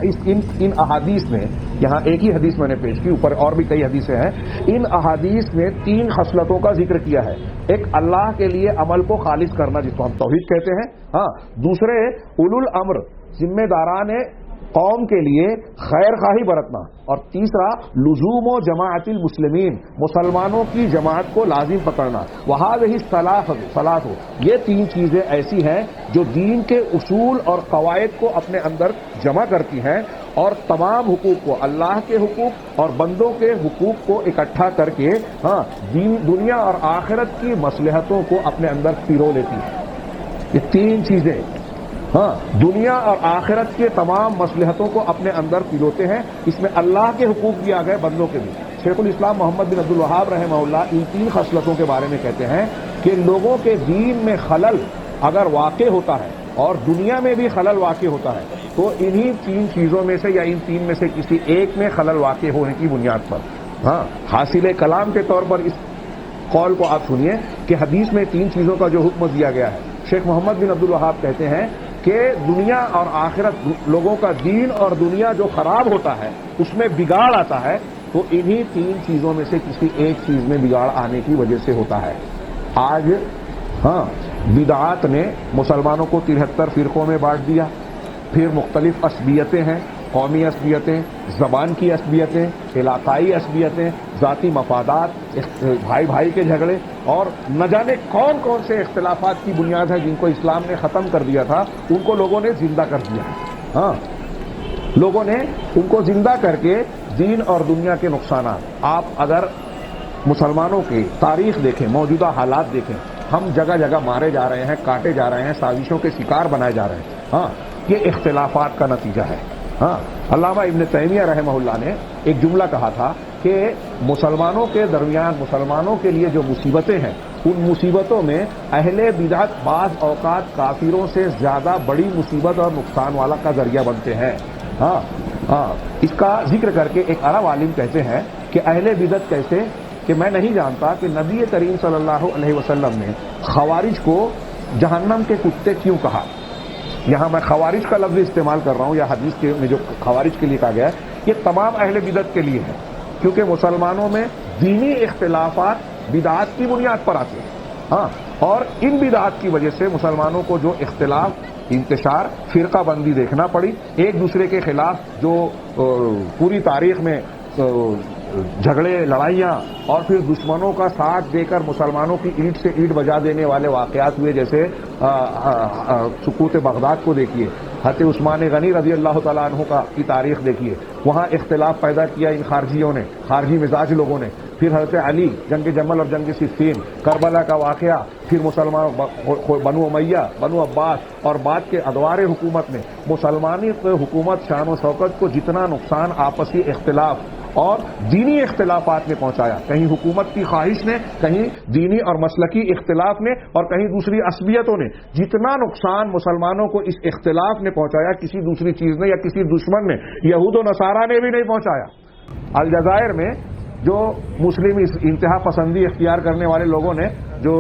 ان احادیث میں، یہاں ایک ہی حدیث میں نے پیش کی، اوپر اور بھی کئی حدیثیں ہیں، ان احادیث میں 3 خصلتوں کا ذکر کیا ہے. ایک، اللہ کے لیے عمل کو خالص کرنا جس کو ہم توحید کہتے ہیں. ہاں. دوسرے، اولو الامر ذمہ داران قوم کے لیے خیر خواہی برتنا. اور تیسرا، لزوم و جماعت المسلمین، مسلمانوں کی جماعت کو لازم پکڑنا. وہذہ الثلاث، یہ 3 چیزیں ایسی ہیں جو دین کے اصول اور قواعد کو اپنے اندر جمع کرتی ہیں اور تمام حقوق کو، اللہ کے حقوق اور بندوں کے حقوق کو اکٹھا کر کے دنیا اور آخرت کی مصلحتوں کو اپنے اندر پیرو لیتی ہیں. یہ 3 چیزیں دنیا اور آخرت کے تمام مصلحتوں کو اپنے اندر پیروتے ہیں. اس میں اللہ کے حقوق بھی آ گئے، بندوں کے بھی. شیخ الاسلام محمد بن عبد الوہاب رحمہ اللہ ان 3 خصلتوں کے بارے میں کہتے ہیں کہ لوگوں کے دین میں خلل اگر واقع ہوتا ہے اور دنیا میں بھی خلل واقع ہوتا ہے تو انہی 3 چیزوں میں سے یا ان 3 میں سے کسی ایک میں خلل واقع ہونے کی بنیاد پر. حاصل کلام کے طور پر اس قول کو آپ سنیے کہ حدیث میں 3 چیزوں کا جو حکم دیا گیا ہے. شیخ محمد بن عبد الوہاب کہتے ہیں کہ دنیا اور آخرت، لوگوں کا دین اور دنیا جو خراب ہوتا ہے اس میں بگاڑ آتا ہے تو انہی 3 چیزوں میں سے کسی ایک چیز میں بگاڑ آنے کی وجہ سے ہوتا ہے. آج بدعات نے مسلمانوں کو 73 فرقوں میں بانٹ دیا. پھر مختلف عصبیتیں ہیں، قومی عصبیتیں، زبان کی عصبیتیں، علاقائی عصبیتیں، ذاتی مفادات، بھائی بھائی کے جھگڑے اور نہ جانے کون کون سے اختلافات کی بنیاد ہے جن کو اسلام نے ختم کر دیا تھا، ان کو لوگوں نے زندہ کر دیا. لوگوں نے ان کو زندہ کر کے دین اور دنیا کے نقصانات، آپ اگر مسلمانوں کی تاریخ دیکھیں، موجودہ حالات دیکھیں، ہم جگہ جگہ مارے جا رہے ہیں، کاٹے جا رہے ہیں، سازشوں کے شکار بنائے جا رہے ہیں. یہ اختلافات کا نتیجہ ہے. علامہ ابن تیمیہ رحمہ اللہ نے ایک جملہ کہا تھا کہ مسلمانوں کے درمیان، مسلمانوں کے لیے جو مصیبتیں ہیں، ان مصیبتوں میں اہل بدعت بعض اوقات کافروں سے زیادہ بڑی مصیبت اور نقصان والا کا ذریعہ بنتے ہیں. اس کا ذکر کر کے ایک عرب عالم کہتے ہیں کہ اہل بدعت کیسے، کہ میں نہیں جانتا کہ نبی کریم صلی اللہ علیہ وسلم نے خوارج کو جہنم کے کتے کیوں کہا. یہاں میں خوارج کا لفظ استعمال کر رہا ہوں، یا حدیث کے میں جو خوارج کے لیے کہا گیا ہے یہ تمام اہل بدعت کے لیے ہے، کیونکہ مسلمانوں میں دینی اختلافات بدعات کی بنیاد پر آتے ہیں. اور ان بدعات کی وجہ سے مسلمانوں کو جو اختلاف، انتشار، فرقہ بندی دیکھنا پڑی، ایک دوسرے کے خلاف جو پوری تاریخ میں جھگڑے، لڑائیاں اور پھر دشمنوں کا ساتھ دے کر مسلمانوں کی اینٹ سے اینٹ بجا دینے والے واقعات ہوئے، جیسے سقوط بغداد کو دیکھیے، حضرت عثمان غنی رضی اللہ تعالیٰ عنہ کی تاریخ دیکھیے، وہاں اختلاف پیدا کیا ان خارجیوں نے، خارجی مزاج لوگوں نے. پھر حضرت علی، جنگ جمل اور جنگ صفین، کربلا کا واقعہ، پھر مسلمان بنو امیہ، بنو عباس اور بعد کے ادوار حکومت نے مسلمانی حکومت شان و شوکت کو جتنا نقصان آپسی اختلاف اور دینی اختلافات نے پہنچایا، کہیں حکومت کی خواہش نے، کہیں دینی اور مسلکی اختلاف نے، اور کہیں دوسری عصبیتوں نے، جتنا نقصان مسلمانوں کو اس اختلاف نے پہنچایا کسی دوسری چیز نے یا کسی دشمن نے، یہود و نصارہ نے بھی نہیں پہنچایا. الجزائر میں جو مسلم انتہا پسندی اختیار کرنے والے لوگوں نے، جو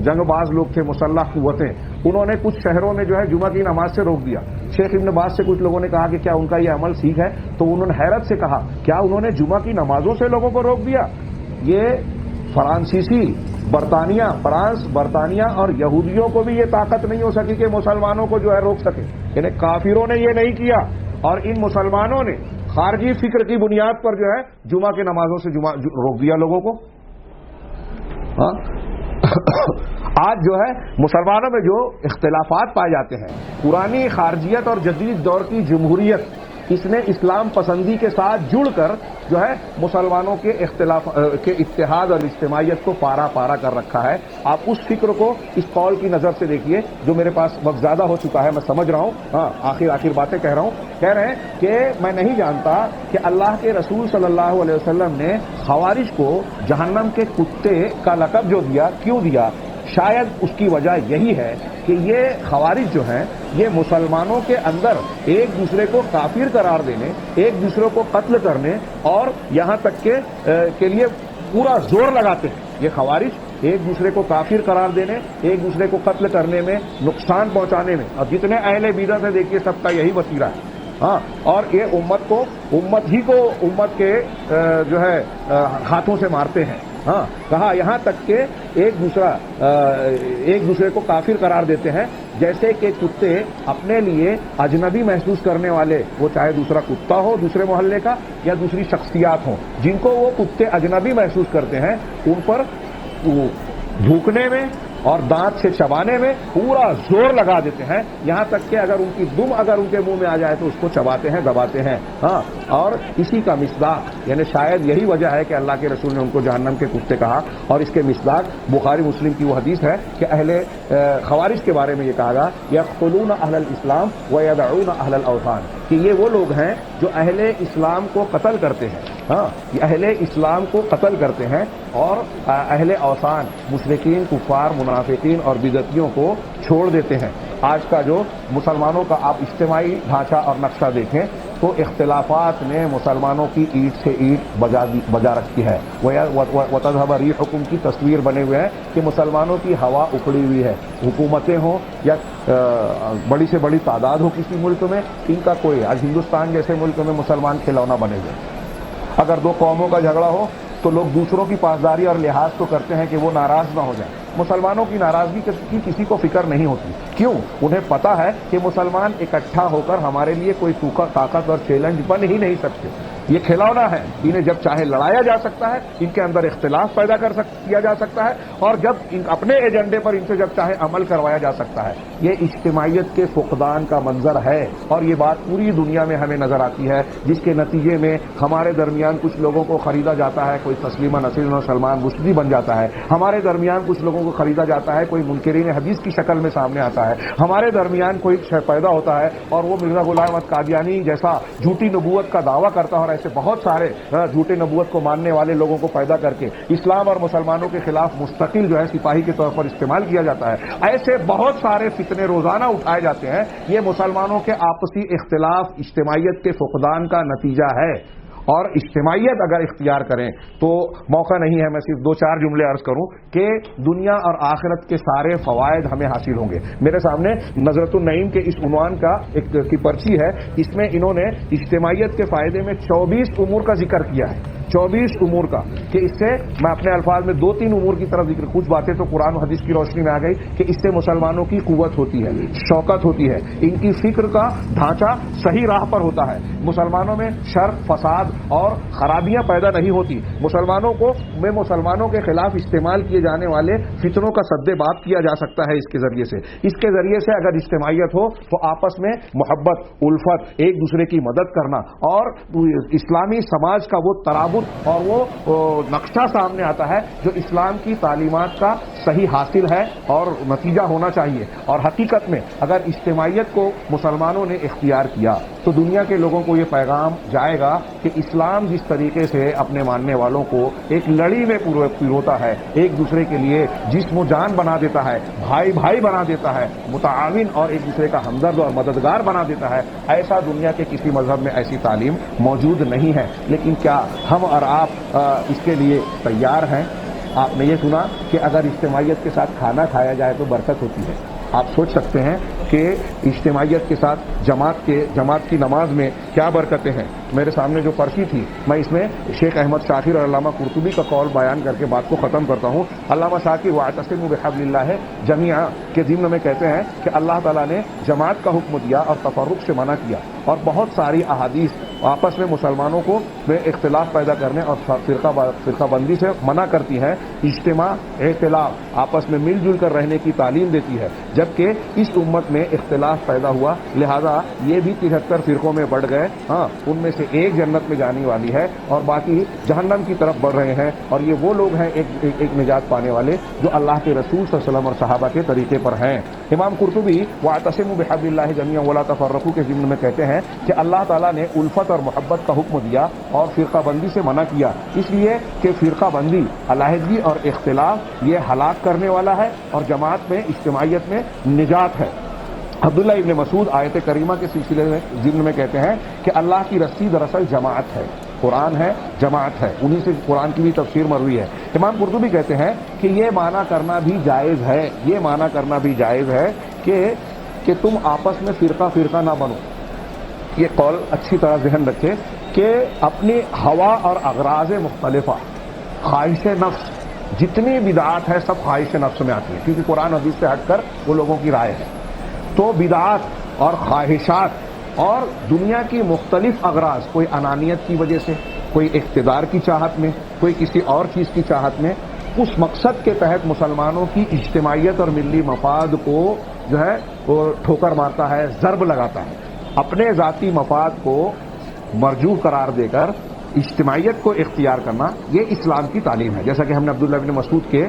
جنگ باز لوگ تھے، مسلح قوتیں، انہوں نے کچھ شہروں میں جو ہے جمعہ کی نماز سے روک دیا. شیخ ابن باز سے کچھ لوگوں نے کہا کہ کیا ان کا یہ عمل ٹھیک ہے؟ تو انہوں نے حیرت سے کہا کیا انہوں نے جمعہ کی نمازوں سے لوگوں کو روک دیا؟ یہ فرانسیسی، فرانس، برطانیہ اور یہودیوں کو بھی یہ طاقت نہیں ہو سکی کہ مسلمانوں کو جو ہے روک سکے. یعنی کافروں نے یہ نہیں کیا، اور ان مسلمانوں نے خارجی فکر کی بنیاد پر جو ہے جمعہ کے نمازوں سے روک دیا لوگوں کو. آج جو ہے مسلمانوں میں جو اختلافات پائے جاتے ہیں، پرانی خارجیت اور جدید دور کی جمہوریت اس نے اسلام پسندی کے ساتھ جڑ کر جو ہے مسلمانوں کے اختلاف کے اتحاد اور اجتماعیت کو پارا پارا کر رکھا ہے. آپ اس فکر کو اس قول کی نظر سے دیکھیے. جو میرے پاس وقت زیادہ ہو چکا ہے، میں سمجھ رہا ہوں، ہاں آخر باتیں کہہ رہا ہوں. کہہ رہے ہیں کہ میں نہیں جانتا کہ اللہ کے رسول صلی اللہ علیہ وسلم نے خوارج کو جہنم کے کتے کا لقب جو دیا، کیوں دیا؟ شاید اس کی وجہ یہی ہے کہ یہ خوارج جو ہیں یہ مسلمانوں کے اندر ایک دوسرے کو کافر قرار دینے، ایک دوسرے کو قتل کرنے اور یہاں تک کے لیے پورا زور لگاتے ہیں. یہ خوارج ایک دوسرے کو کافر قرار دینے، ایک دوسرے کو قتل کرنے میں، نقصان پہنچانے میں، اور جتنے اہل بدعت ہیں دیکھیے سب کا یہی وسیلہ ہے. ہاں، اور یہ امت کے جو ہے ہاتھوں سے مارتے ہیں. ہاں، کہا یہاں تک کہ ایک دوسرے کو کافر قرار دیتے ہیں، جیسے کہ کتے اپنے لیے اجنبی محسوس کرنے والے، وہ چاہے دوسرا کتا ہو دوسرے محلے کا یا دوسری شخصیات ہوں، جن کو وہ کتے اجنبی محسوس کرتے ہیں، ان پر بھوکنے میں اور دانت سے چبانے میں پورا زور لگا دیتے ہیں. یہاں تک کہ اگر ان کی دم اگر ان کے منہ میں آ جائے تو اس کو چباتے ہیں، دباتے ہیں. ہاں، اور اسی کا مصداق، یعنی شاید یہی وجہ ہے کہ اللہ کے رسول نے ان کو جہنم کے کتے کہا. اور اس کے مصداق بخاری مسلم کی وہ حدیث ہے کہ اہل خوارج کے بارے میں یہ کہا گا یقتلون اہل الاسلام ویدعون اہل الاوثان، کہ یہ وہ لوگ ہیں جو اہل اسلام کو قتل کرتے ہیں. ہاں، یہ اہل اسلام کو قتل کرتے ہیں اور اہل اوثان، مشرکین، کفار، منافقین اور بدعتیوں کو چھوڑ دیتے ہیں. آج کا جو مسلمانوں کا آپ اجتماعی ڈھانچہ اور نقشہ دیکھیں تو اختلافات نے مسلمانوں کی اینٹ سے اینٹ بجا رکھی ہے. وتذهب ريحكم کی تصویر بنے ہوئے ہیں کہ مسلمانوں کی ہوا اکھڑی ہوئی ہے. حکومتیں ہوں یا بڑی سے بڑی تعداد ہو کسی ملک میں، ان کا کوئی، آج ہندوستان جیسے ملک میں مسلمان کھلونا بنے ہوئے. اگر دو قوموں کا جھگڑا ہو تو لوگ دوسروں کی پاسداری اور لحاظ تو کرتے ہیں کہ وہ ناراض نہ ہو جائیں. مسلمانوں کی ناراضگی کی کسی کو فکر نہیں ہوتی. کیوں؟ انہیں پتا ہے کہ مسلمان اکٹھا ہو کر ہمارے لیے کوئی طاقت اور چیلنج بن ہی نہیں سکتے. یہ کھلونا ہے، انہیں جب چاہے لڑایا جا سکتا ہے، ان کے اندر اختلاف پیدا کیا جا سکتا ہے، اور جب اپنے ایجنڈے پر ان سے جب چاہے عمل کروایا جا سکتا ہے. یہ اجتماعیت کے فقدان کا منظر ہے، اور یہ بات پوری دنیا میں ہمیں نظر آتی ہے، جس کے نتیجے میں ہمارے درمیان کچھ لوگوں کو خریدا جاتا ہے، کوئی تسلیمہ نسرین اور سلمان رشدی بن جاتا ہے. ہمارے درمیان کچھ لوگوں کو خریدا جاتا ہے، کوئی منکرین حدیث کی شکل میں سامنے آتا ہے. ہمارے درمیان کوئی پیدا ہوتا ہے اور وہ مرزا غلام احمد قادیانی جیسا جھوٹی نبوت کا دعویٰ کرتا ہے، اور ایسے بہت سارے جھوٹے نبوت کو ماننے والے لوگوں کو پیدا کر کے اسلام اور مسلمانوں کے خلاف مستقل جو ہے سپاہی کے طور پر استعمال کیا جاتا ہے. ایسے بہت سارے فتنے روزانہ اٹھائے جاتے ہیں. یہ مسلمانوں کے آپسی اختلاف اجتماعیت کے فقدان کا نتیجہ ہے. اور اجتماعیت اگر اختیار کریں تو موقع نہیں ہے میں صرف 2-4 جملے عرض کروں کہ دنیا اور آخرت کے سارے فوائد ہمیں حاصل ہوں گے. میرے سامنے نظرۃ النعیم کے اس عنوان کا کی پرچی ہے. اس میں انہوں نے اجتماعیت کے فائدے میں 24 امور کا ذکر کیا ہے. 24 امور کا، کہ اس سے میں اپنے الفاظ میں 2-3 امور کی طرف ذکر، کچھ باتیں تو قرآن و حدیث کی روشنی میں آ گئی کہ اس سے مسلمانوں کی قوت ہوتی ہے، شوکت ہوتی ہے، ان کی فکر کا ڈھانچہ صحیح راہ پر ہوتا ہے، مسلمانوں میں شر، فساد اور خرابیاں پیدا نہیں ہوتی. مسلمانوں کے خلاف استعمال کیے جانے والے فتنوں کا سد باب کیا جا سکتا ہے اس کے ذریعے سے. اس کے ذریعے سے اگر اجتماعیت ہو تو آپس میں محبت، الفت، ایک دوسرے کی مدد کرنا اور اسلامی سماج کا وہ ترابط اور وہ نقشہ سامنے آتا ہے جو اسلام کی تعلیمات کا صحیح حاصل ہے اور نتیجہ ہونا چاہیے. اور حقیقت میں اگر اجتماعیت کو مسلمانوں نے اختیار کیا تو دنیا کے لوگوں کو یہ پیغام جائے گا کہ اسلام جس طریقے سے اپنے ماننے والوں کو ایک لڑی میں پیروتا ہے، ایک دوسرے کے لیے جسم و جان بنا دیتا ہے، بھائی بھائی بنا دیتا ہے، متعاون اور ایک دوسرے کا ہمدرد اور مددگار بنا دیتا ہے، ایسا دنیا کے کسی مذہب میں ایسی تعلیم موجود نہیں ہے. لیکن کیا ہم اور آپ اس کے لیے تیار ہیں؟ آپ نے یہ سنا کہ اگر اجتماعیت کے ساتھ کھانا کھایا جائے تو برکت ہوتی ہے. آپ سوچ سکتے ہیں کہ اجتماعیت کے ساتھ جماعت کی نماز میں کیا برکتیں ہیں. میرے سامنے جو پرچی تھی میں اس میں شیخ احمد شاکر اور علامہ قرطبی کا قول بیان کر کے بات کو ختم کرتا ہوں. علامہ شاکر واعتصموا بحبل اللہ جمیعا کے ضمن میں کہتے ہیں کہ اللہ تعالیٰ نے جماعت کا حکم دیا اور تفرق سے منع کیا، اور بہت ساری احادیث آپس میں مسلمانوں کو اختلاف پیدا کرنے اور فرقہ بندی سے منع کرتی ہیں، اجتماع ائتلاف آپس میں مل جل کر رہنے کی تعلیم دیتی ہے، جبکہ اس امت میں اختلاف پیدا ہوا، لہذا یہ بھی 73 فرقوں میں بڑھ گئے، ہاں ان میں سے ایک جنت میں جانے والی ہے اور باقی جہنم کی طرف بڑھ رہے ہیں، اور یہ وہ لوگ ہیں ایک نجات پانے والے جو اللہ کے رسول صلی اللہ علیہ وسلم اور صحابہ کے طریقے پر ہیں۔ امام قرطبی وَاعْتَصِمُوا بِحَبْلِ اللَّهِ جَمِيعًا وَلَا تَفَرَّقُوا کے ضمن میں کہتے ہیں کہ اللہ تعالیٰ نے الفت اور محبت کا حکم دیا اور فرقہ بندی سے منع کیا، اس لیے کہ فرقہ بندی، علیحدگی اور اختلاف یہ ہلاک کرنے والا ہے اور جماعت میں، اجتماعیت میں نجات ہے۔ عبداللہ ابن مسعود آیت کریمہ کے سلسلے میں ضمن میں کہتے ہیں کہ اللہ کی رسی دراصل جماعت ہے، قرآن ہے، جماعت ہے، انہی سے قرآن کی بھی تفسیر مروی ہے۔ امام قرطبی کہتے ہیں کہ یہ معنی کرنا بھی جائز ہے، یہ معنی کرنا بھی جائز ہے کہ تم آپس میں فرقہ نہ بنو۔ یہ قول اچھی طرح ذہن رکھے کہ اپنی ہوا اور اغراض مختلفہ، خواہش نفس، جتنی بدعات ہے سب خواہش نفس میں آتی ہے، کیونکہ قرآن حدیث سے ہٹ کر وہ لوگوں کی رائے ہے۔ تو بدعات اور خواہشات اور دنیا کی مختلف اغراض، کوئی انانیت کی وجہ سے، کوئی اقتدار کی چاہت میں، کوئی کسی اور چیز کی چاہت میں، اس مقصد کے تحت مسلمانوں کی اجتماعیت اور ملی مفاد کو جو ہے وہ ٹھوکر مارتا ہے، ضرب لگاتا ہے۔ اپنے ذاتی مفاد کو مرجو قرار دے کر اجتماعیت کو اختیار کرنا، یہ اسلام کی تعلیم ہے، جیسا کہ ہم نے عبداللہ بن مسعود کے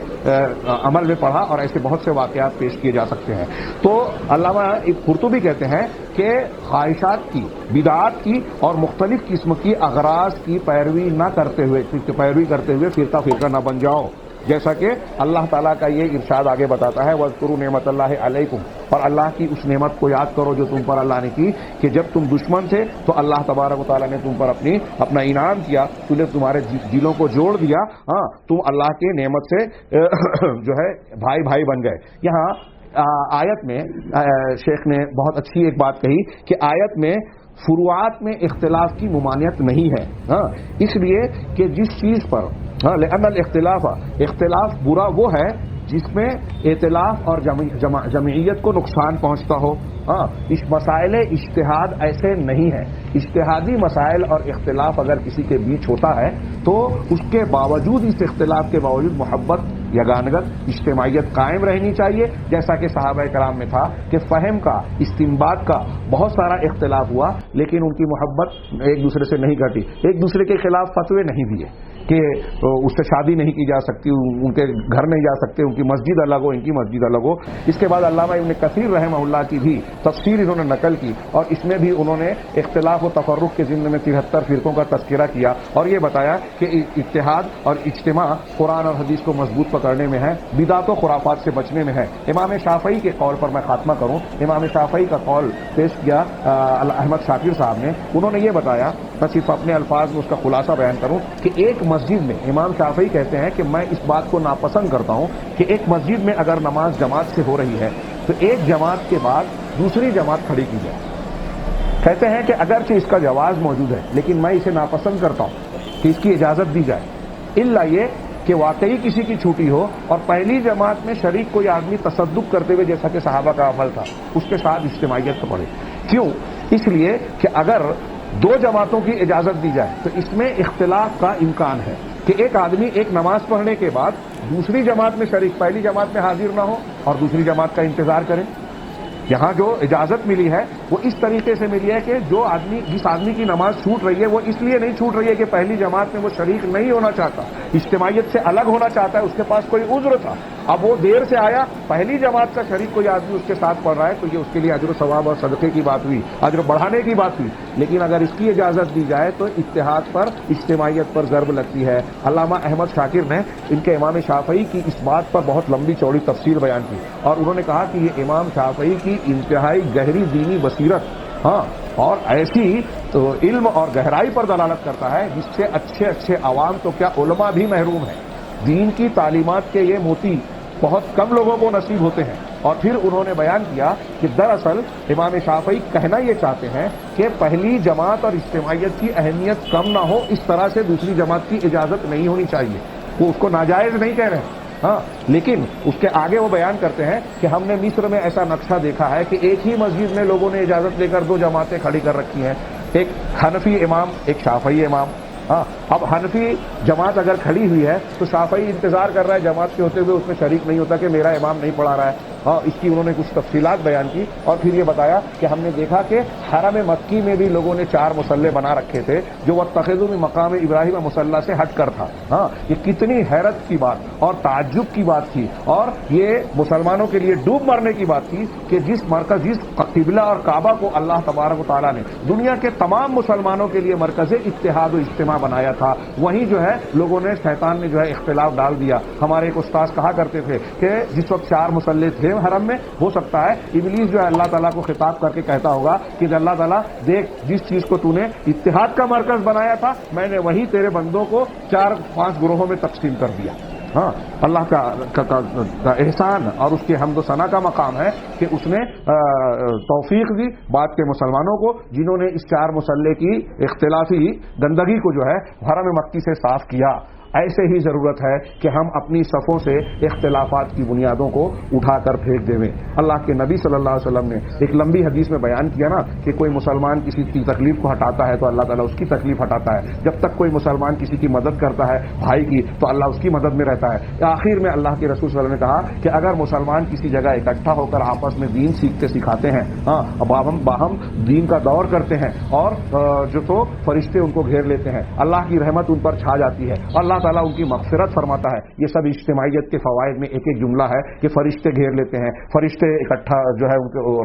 عمل میں پڑھا، اور ایسے بہت سے واقعات پیش کیے جا سکتے ہیں۔ تو علامہ قرطبی کہتے ہیں کہ خواہشات کی، بدعات کی اور مختلف قسم کی اغراض کی پیروی کرتے ہوئے فرقہ نہ بن جاؤ، جیسا کہ اللہ تعالیٰ کا یہ ارشاد آگے بتاتا ہے وَاذْكُرُوا نِعْمَتَ اللَّهِ عَلَيْكُمْ، اور اللہ کی اس نعمت کو یاد کرو جو تم پر اللہ نے کی، کہ جب تم دشمن تھے تو اللہ تبارک و تعالیٰ نے تم پر اپنا انعام کیا، تمہارے دلوں کو جوڑ دیا، ہاں تم اللہ کے نعمت سے جو ہے بھائی بن گئے۔ یہاں آیت میں شیخ نے بہت اچھی ایک بات کہی کہ آیت میں فروعات میں اختلاف کی ممانعت نہیں ہے، ہاں اس لیے کہ جس چیز پر لأن اختلاف برا وہ ہے جس میں ائتلاف اور جمعیت کو نقصان پہنچتا ہو۔ اس مسائل اجتہاد ایسے نہیں ہیں، اجتہادی مسائل اور اختلاف اگر کسی کے بیچ ہوتا ہے تو اس کے باوجود، اس اختلاف کے باوجود محبت، یگانگت، اجتماعیت قائم رہنی چاہیے، جیسا کہ صحابہ کرام میں تھا کہ فہم کا، استنباط کا بہت سارا اختلاف ہوا لیکن ان کی محبت ایک دوسرے سے نہیں گھٹی، ایک دوسرے کے خلاف فتوے نہیں دیے کہ اس سے شادی نہیں کی جا سکتی، ان کے گھر نہیں جا سکتے، ان کی مسجد الگ ہو، ان کی مسجد الگ ہو۔ اس کے بعد علامہ ابن کثیر رحمہ اللہ کی بھی تفسیر انہوں نے نقل کی، اور اس میں بھی انہوں نے اختلاف و تفرق کے ضمن میں 73 فرقوں کا تذکرہ کیا اور یہ بتایا کہ اتحاد اور اجتماع قرآن اور حدیث کو مضبوط پکڑنے میں ہے، بدعت و خرافات سے بچنے میں ہے۔ امام شافعی کے قول پر میں خاتمہ کروں، امام شافعی کا قول پیش کیا احمد شاکر صاحب نے، انہوں نے یہ بتایا، میں صرف اپنے الفاظ میں اس کا خلاصہ بیان کروں کہ ایک مسجد میں امام شافعی کہتے ہیں کہ میں اس بات کو ناپسند کرتا ہوں کہ ایک مسجد میں اگر نماز جماعت سے ہو رہی ہے تو ایک جماعت کے بعد دوسری جماعت کھڑی کی جائے۔ کہتے ہیں کہ اگرچہ اس کا جواز موجود ہے لیکن میں اسے ناپسند کرتا ہوں کہ اس کی اجازت دی جائے، الا یہ کہ واقعی کسی کی چھوٹی ہو اور پہلی جماعت میں شریک کوئی آدمی تصدق کرتے ہوئے، جیسا کہ صحابہ کا عمل تھا، اس کے ساتھ اجتماعیت کو پڑھے۔ کیوں؟ اس لیے کہ اگر دو جماعتوں کی اجازت دی جائے تو اس میں اختلاف کا امکان ہے کہ ایک آدمی ایک نماز پڑھنے کے بعد دوسری جماعت میں شریک، پہلی جماعت میں حاضر نہ ہو اور دوسری جماعت کا انتظار کرے۔ یہاں جو اجازت ملی ہے وہ اس طریقے سے ملی ہے کہ جس آدمی کی نماز چھوٹ رہی ہے وہ اس لیے نہیں چھوٹ رہی ہے کہ پہلی جماعت میں وہ شریک نہیں ہونا چاہتا، اجتماعیت سے الگ ہونا چاہتا ہے، اس کے پاس کوئی عذر تھا، اب وہ دیر سے آیا، پہلی جماعت کا شریک کوئی آدمی اس کے ساتھ پڑھ رہا ہے تو یہ اس کے لیے اجر و ثواب اور صدقے کی بات ہوئی، اجر بڑھانے کی بات ہوئی۔ لیکن اگر اس کی اجازت دی جائے تو اتحاد پر، اجتماعیت پر ضرب لگتی ہے۔ علامہ احمد شاکر نے ان کے امام شافعی کی اس بات پر بہت لمبی چوڑی تفسیر بیان کی اور انہوں نے کہا کہ یہ امام شافعی کی انتہائی گہری دینی بصیرت اور ایسی تو علم اور گہرائی پر دلالت کرتا ہے جس سے اچھے عوام تو کیا علماء بھی محروم ہیں۔ دین کی تعلیمات کے یہ موتی بہت کم لوگوں کو نصیب ہوتے ہیں۔ اور پھر انہوں نے بیان کیا کہ دراصل امام شافعی کہنا یہ چاہتے ہیں کہ پہلی جماعت اور اجتماعیت کی اہمیت کم نہ ہو اس طرح سے دوسری جماعت کی اجازت نہیں ہونی چاہیے، وہ اس کو ناجائز نہیں کہہ رہے ہیں، لیکن اس کے آگے وہ بیان کرتے ہیں کہ ہم نے مصر میں ایسا نقشہ دیکھا ہے کہ ایک ہی مسجد میں لوگوں نے اجازت لے کر دو جماعتیں کھڑی کر رکھی ہیں، ایک حنفی امام، ایک شافعی امام. ہاں، اب حنفی جماعت اگر کھڑی ہوئی ہے تو شافعی انتظار کر رہا ہے جماعت کے ہوتے ہوئے اس میں شریک نہیں ہوتا کہ میرا امام نہیں پڑھا رہا ہے. ہاں، اس کی انہوں نے کچھ تفصیلات بیان کی اور پھر یہ بتایا کہ ہم نے دیکھا کہ حرم مکی میں بھی لوگوں نے 4 مصلے بنا رکھے تھے جو واتخذوا من مقام ابراہیم مصلی سے ہٹ کر تھا. ہاں، یہ کتنی حیرت کی بات اور تعجب کی بات تھی اور یہ مسلمانوں کے لیے ڈوب مرنے کی بات تھی کہ جس قبلہ اور کعبہ کو اللہ تبارک و تعالیٰ نے دنیا کے تمام مسلمانوں کے لیے مرکز اتحاد و اجتماع بنایا تھا، وہیں جو ہے لوگوں نے، شیطان نے جو ہے اختلاف ڈال دیا. ہمارے ایک استاذ کہا کرتے تھے کہ جس وقت 4 مصلے تھے حرم میں، ہو سکتا ہے ابلیس جو ہے اللہ تعالیٰ کو خطاب کر کے کہتا ہوگا کہ اللہ تعالیٰ دیکھ، جس چیز کو تو نے اتحاد کا مرکز بنایا تھا میں نے وہی تیرے بندوں کو 4-5 گروہوں میں تقسیم کر دیا. ہاں، اللہ کا احسان اور اس کے حمد و ثنا کا مقام ہے کہ اس نے توفیق دی بعد کے مسلمانوں کو جنہوں نے اس 4 مصلے کی اختلافی گندگی کو جو ہے حرم مکی سے صاف کیا. ایسے ہی ضرورت ہے کہ ہم اپنی صفوں سے اختلافات کی بنیادوں کو اٹھا کر پھینک دیں. اللہ کے نبی صلی اللہ علیہ وسلم نے ایک لمبی حدیث میں بیان کیا نا کہ کوئی مسلمان کسی کی تکلیف کو ہٹاتا ہے تو اللہ تعالیٰ اس کی تکلیف ہٹاتا ہے. جب تک کوئی مسلمان کسی کی مدد کرتا ہے بھائی کی تو اللہ اس کی مدد میں رہتا ہے. آخر میں اللہ کے رسول صلی اللہ علیہ وسلم نے کہا کہ اگر مسلمان کسی جگہ اکٹھا ہو کر آپس میں دین سیکھتے سکھاتے ہیں، ہاں، باہم دین کا دور کرتے ہیں اور جو تو فرشتے ان کو گھیر لیتے ہیں، اللہ کی رحمت ان پر چھا جاتی ہے، اللہ تعالیٰ ان کی مغفرت فرماتا ہے. یہ سب اجتماعیت کے فوائد میں ایک ایک جملہ ہے کہ فرشتے گھیر لیتے ہیں، فرشتے اکٹھا جو ہے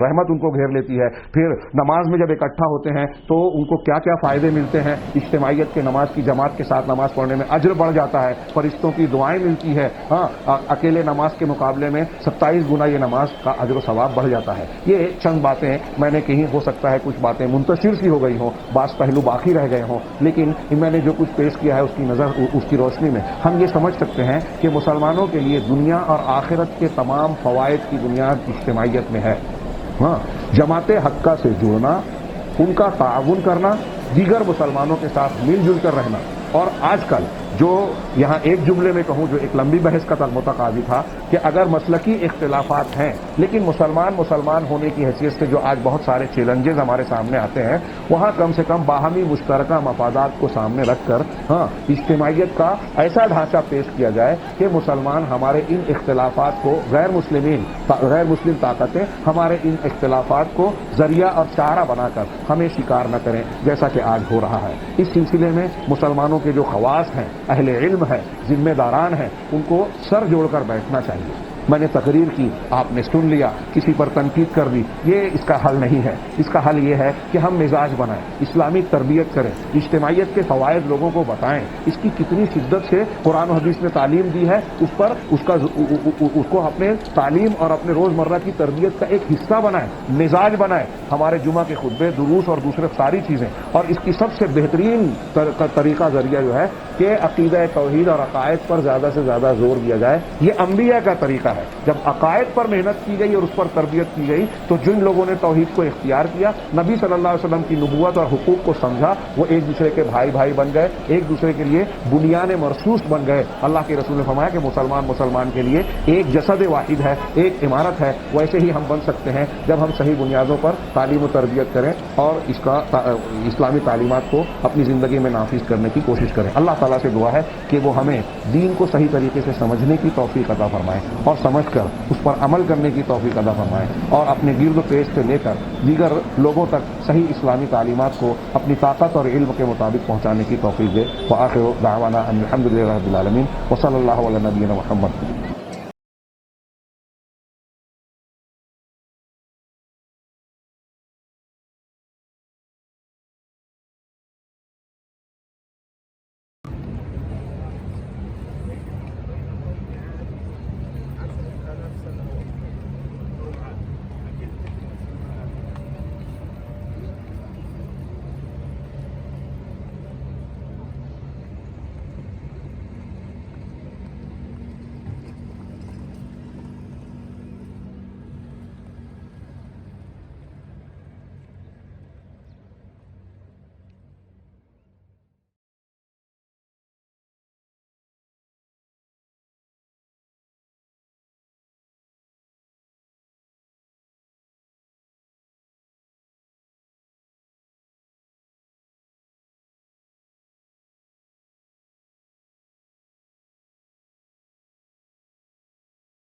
رحمت ان کو گھیر لیتی ہے. پھر نماز میں جب اکٹھا ہوتے ہیں تو ان کو کیا کیا فائدے ملتے ہیں. اجتماعیت کے نماز کی جماعت کے ساتھ نماز پڑھنے میں اجر بڑھ جاتا ہے، فرشتوں کی دعائیں ملتی ہے. ہاں، اکیلے نماز کے مقابلے میں 27 گنا یہ نماز کا اجر و ثواب بڑھ جاتا ہے. یہ چند باتیں میں نے کہیں، ہو سکتا ہے کچھ باتیں منتشر سی ہو گئی ہوں، بعض پہلو باقی رہ گئے ہوں، لیکن میں نے جو کچھ پیش کیا ہے اس کی نظر، اس کی روشنی میں ہم یہ سمجھ سکتے ہیں کہ مسلمانوں کے لیے دنیا اور آخرت کے تمام فوائد کی بنیاد اجتماعیت میں ہے. ہاں، جماعت حقہ سے جڑنا، ان کا تعاون کرنا، دیگر مسلمانوں کے ساتھ مل جل کر رہنا. اور آج کل جو یہاں ایک جملے میں کہوں جو ایک لمبی بحث کا متقاضی تھا کہ اگر مسلکی اختلافات ہیں لیکن مسلمان ہونے کی حیثیت سے جو آج بہت سارے چیلنجز ہمارے سامنے آتے ہیں، وہاں کم سے کم باہمی مشترکہ مفادات کو سامنے رکھ کر ہاں اجتماعیت کا ایسا ڈھانچہ پیش کیا جائے کہ مسلمان ہمارے ان اختلافات کو، غیر مسلم طاقتیں ہمارے ان اختلافات کو ذریعہ اور چارہ بنا کر ہمیں شکار نہ کریں جیسا کہ آج ہو رہا ہے. اس سلسلے میں مسلمانوں کے جو خواص ہیں، اہل علم ہے، ذمہ داران ہیں، ان کو سر جوڑ کر بیٹھنا چاہیے. میں نے تقریر کی، آپ نے سن لیا، کسی پر تنقید کر دی، یہ اس کا حل نہیں ہے. اس کا حل یہ ہے کہ ہم مزاج بنائیں، اسلامی تربیت کریں، اجتماعیت کے فوائد لوگوں کو بتائیں. اس کی کتنی شدت سے قرآن و حدیث نے تعلیم دی ہے، اس کو اپنے تعلیم اور اپنے روزمرہ کی تربیت کا ایک حصہ بنائیں، مزاج بنائیں. ہمارے جمعہ کے خطبے، دروس اور دوسرے ساری چیزیں. اور اس کی سب سے بہترین طریقہ ذریعہ جو ہے کہ عقیدہ توحید اور عقائد پر زیادہ سے زیادہ زور دیا جائے. یہ انبیاء کا طریقہ ہے. جب عقائد پر محنت کی گئی اور اس پر تربیت کی گئی تو جن لوگوں نے توحید کو اختیار کیا، نبی صلی اللہ علیہ وسلم کی نبوت اور حقوق کو سمجھا، وہ ایک دوسرے کے بھائی بن گئے، ایک دوسرے کے لیے بنیان مرصوص بن گئے. اللہ کے رسول نے فرمایا کہ مسلمان کے لیے ایک جسد واحد ہے، ایک عمارت ہے. ویسے ہی ہم بن سکتے ہیں جب ہم صحیح بنیادوں پر تعلیم و تربیت کریں اور اس کا اسلامی تعلیمات کو اپنی زندگی میں نافذ کرنے کی کوشش کریں. اللہ تعالیٰ سے دعا ہے کہ وہ ہمیں دین کو صحیح طریقے سے سمجھنے کی توفیق عطا فرمائے اور سمجھ کر اس پر عمل کرنے کی توفیق عطا فرمائے اور اپنے گرد و پیش سے لے کر دیگر لوگوں تک صحیح اسلامی تعلیمات کو اپنی طاقت اور علم کے مطابق پہنچانے کی توفیق دے. وآخر دعوانا ان الحمد للہ رب العالمین وصلی اللہ علی نبینا محمد.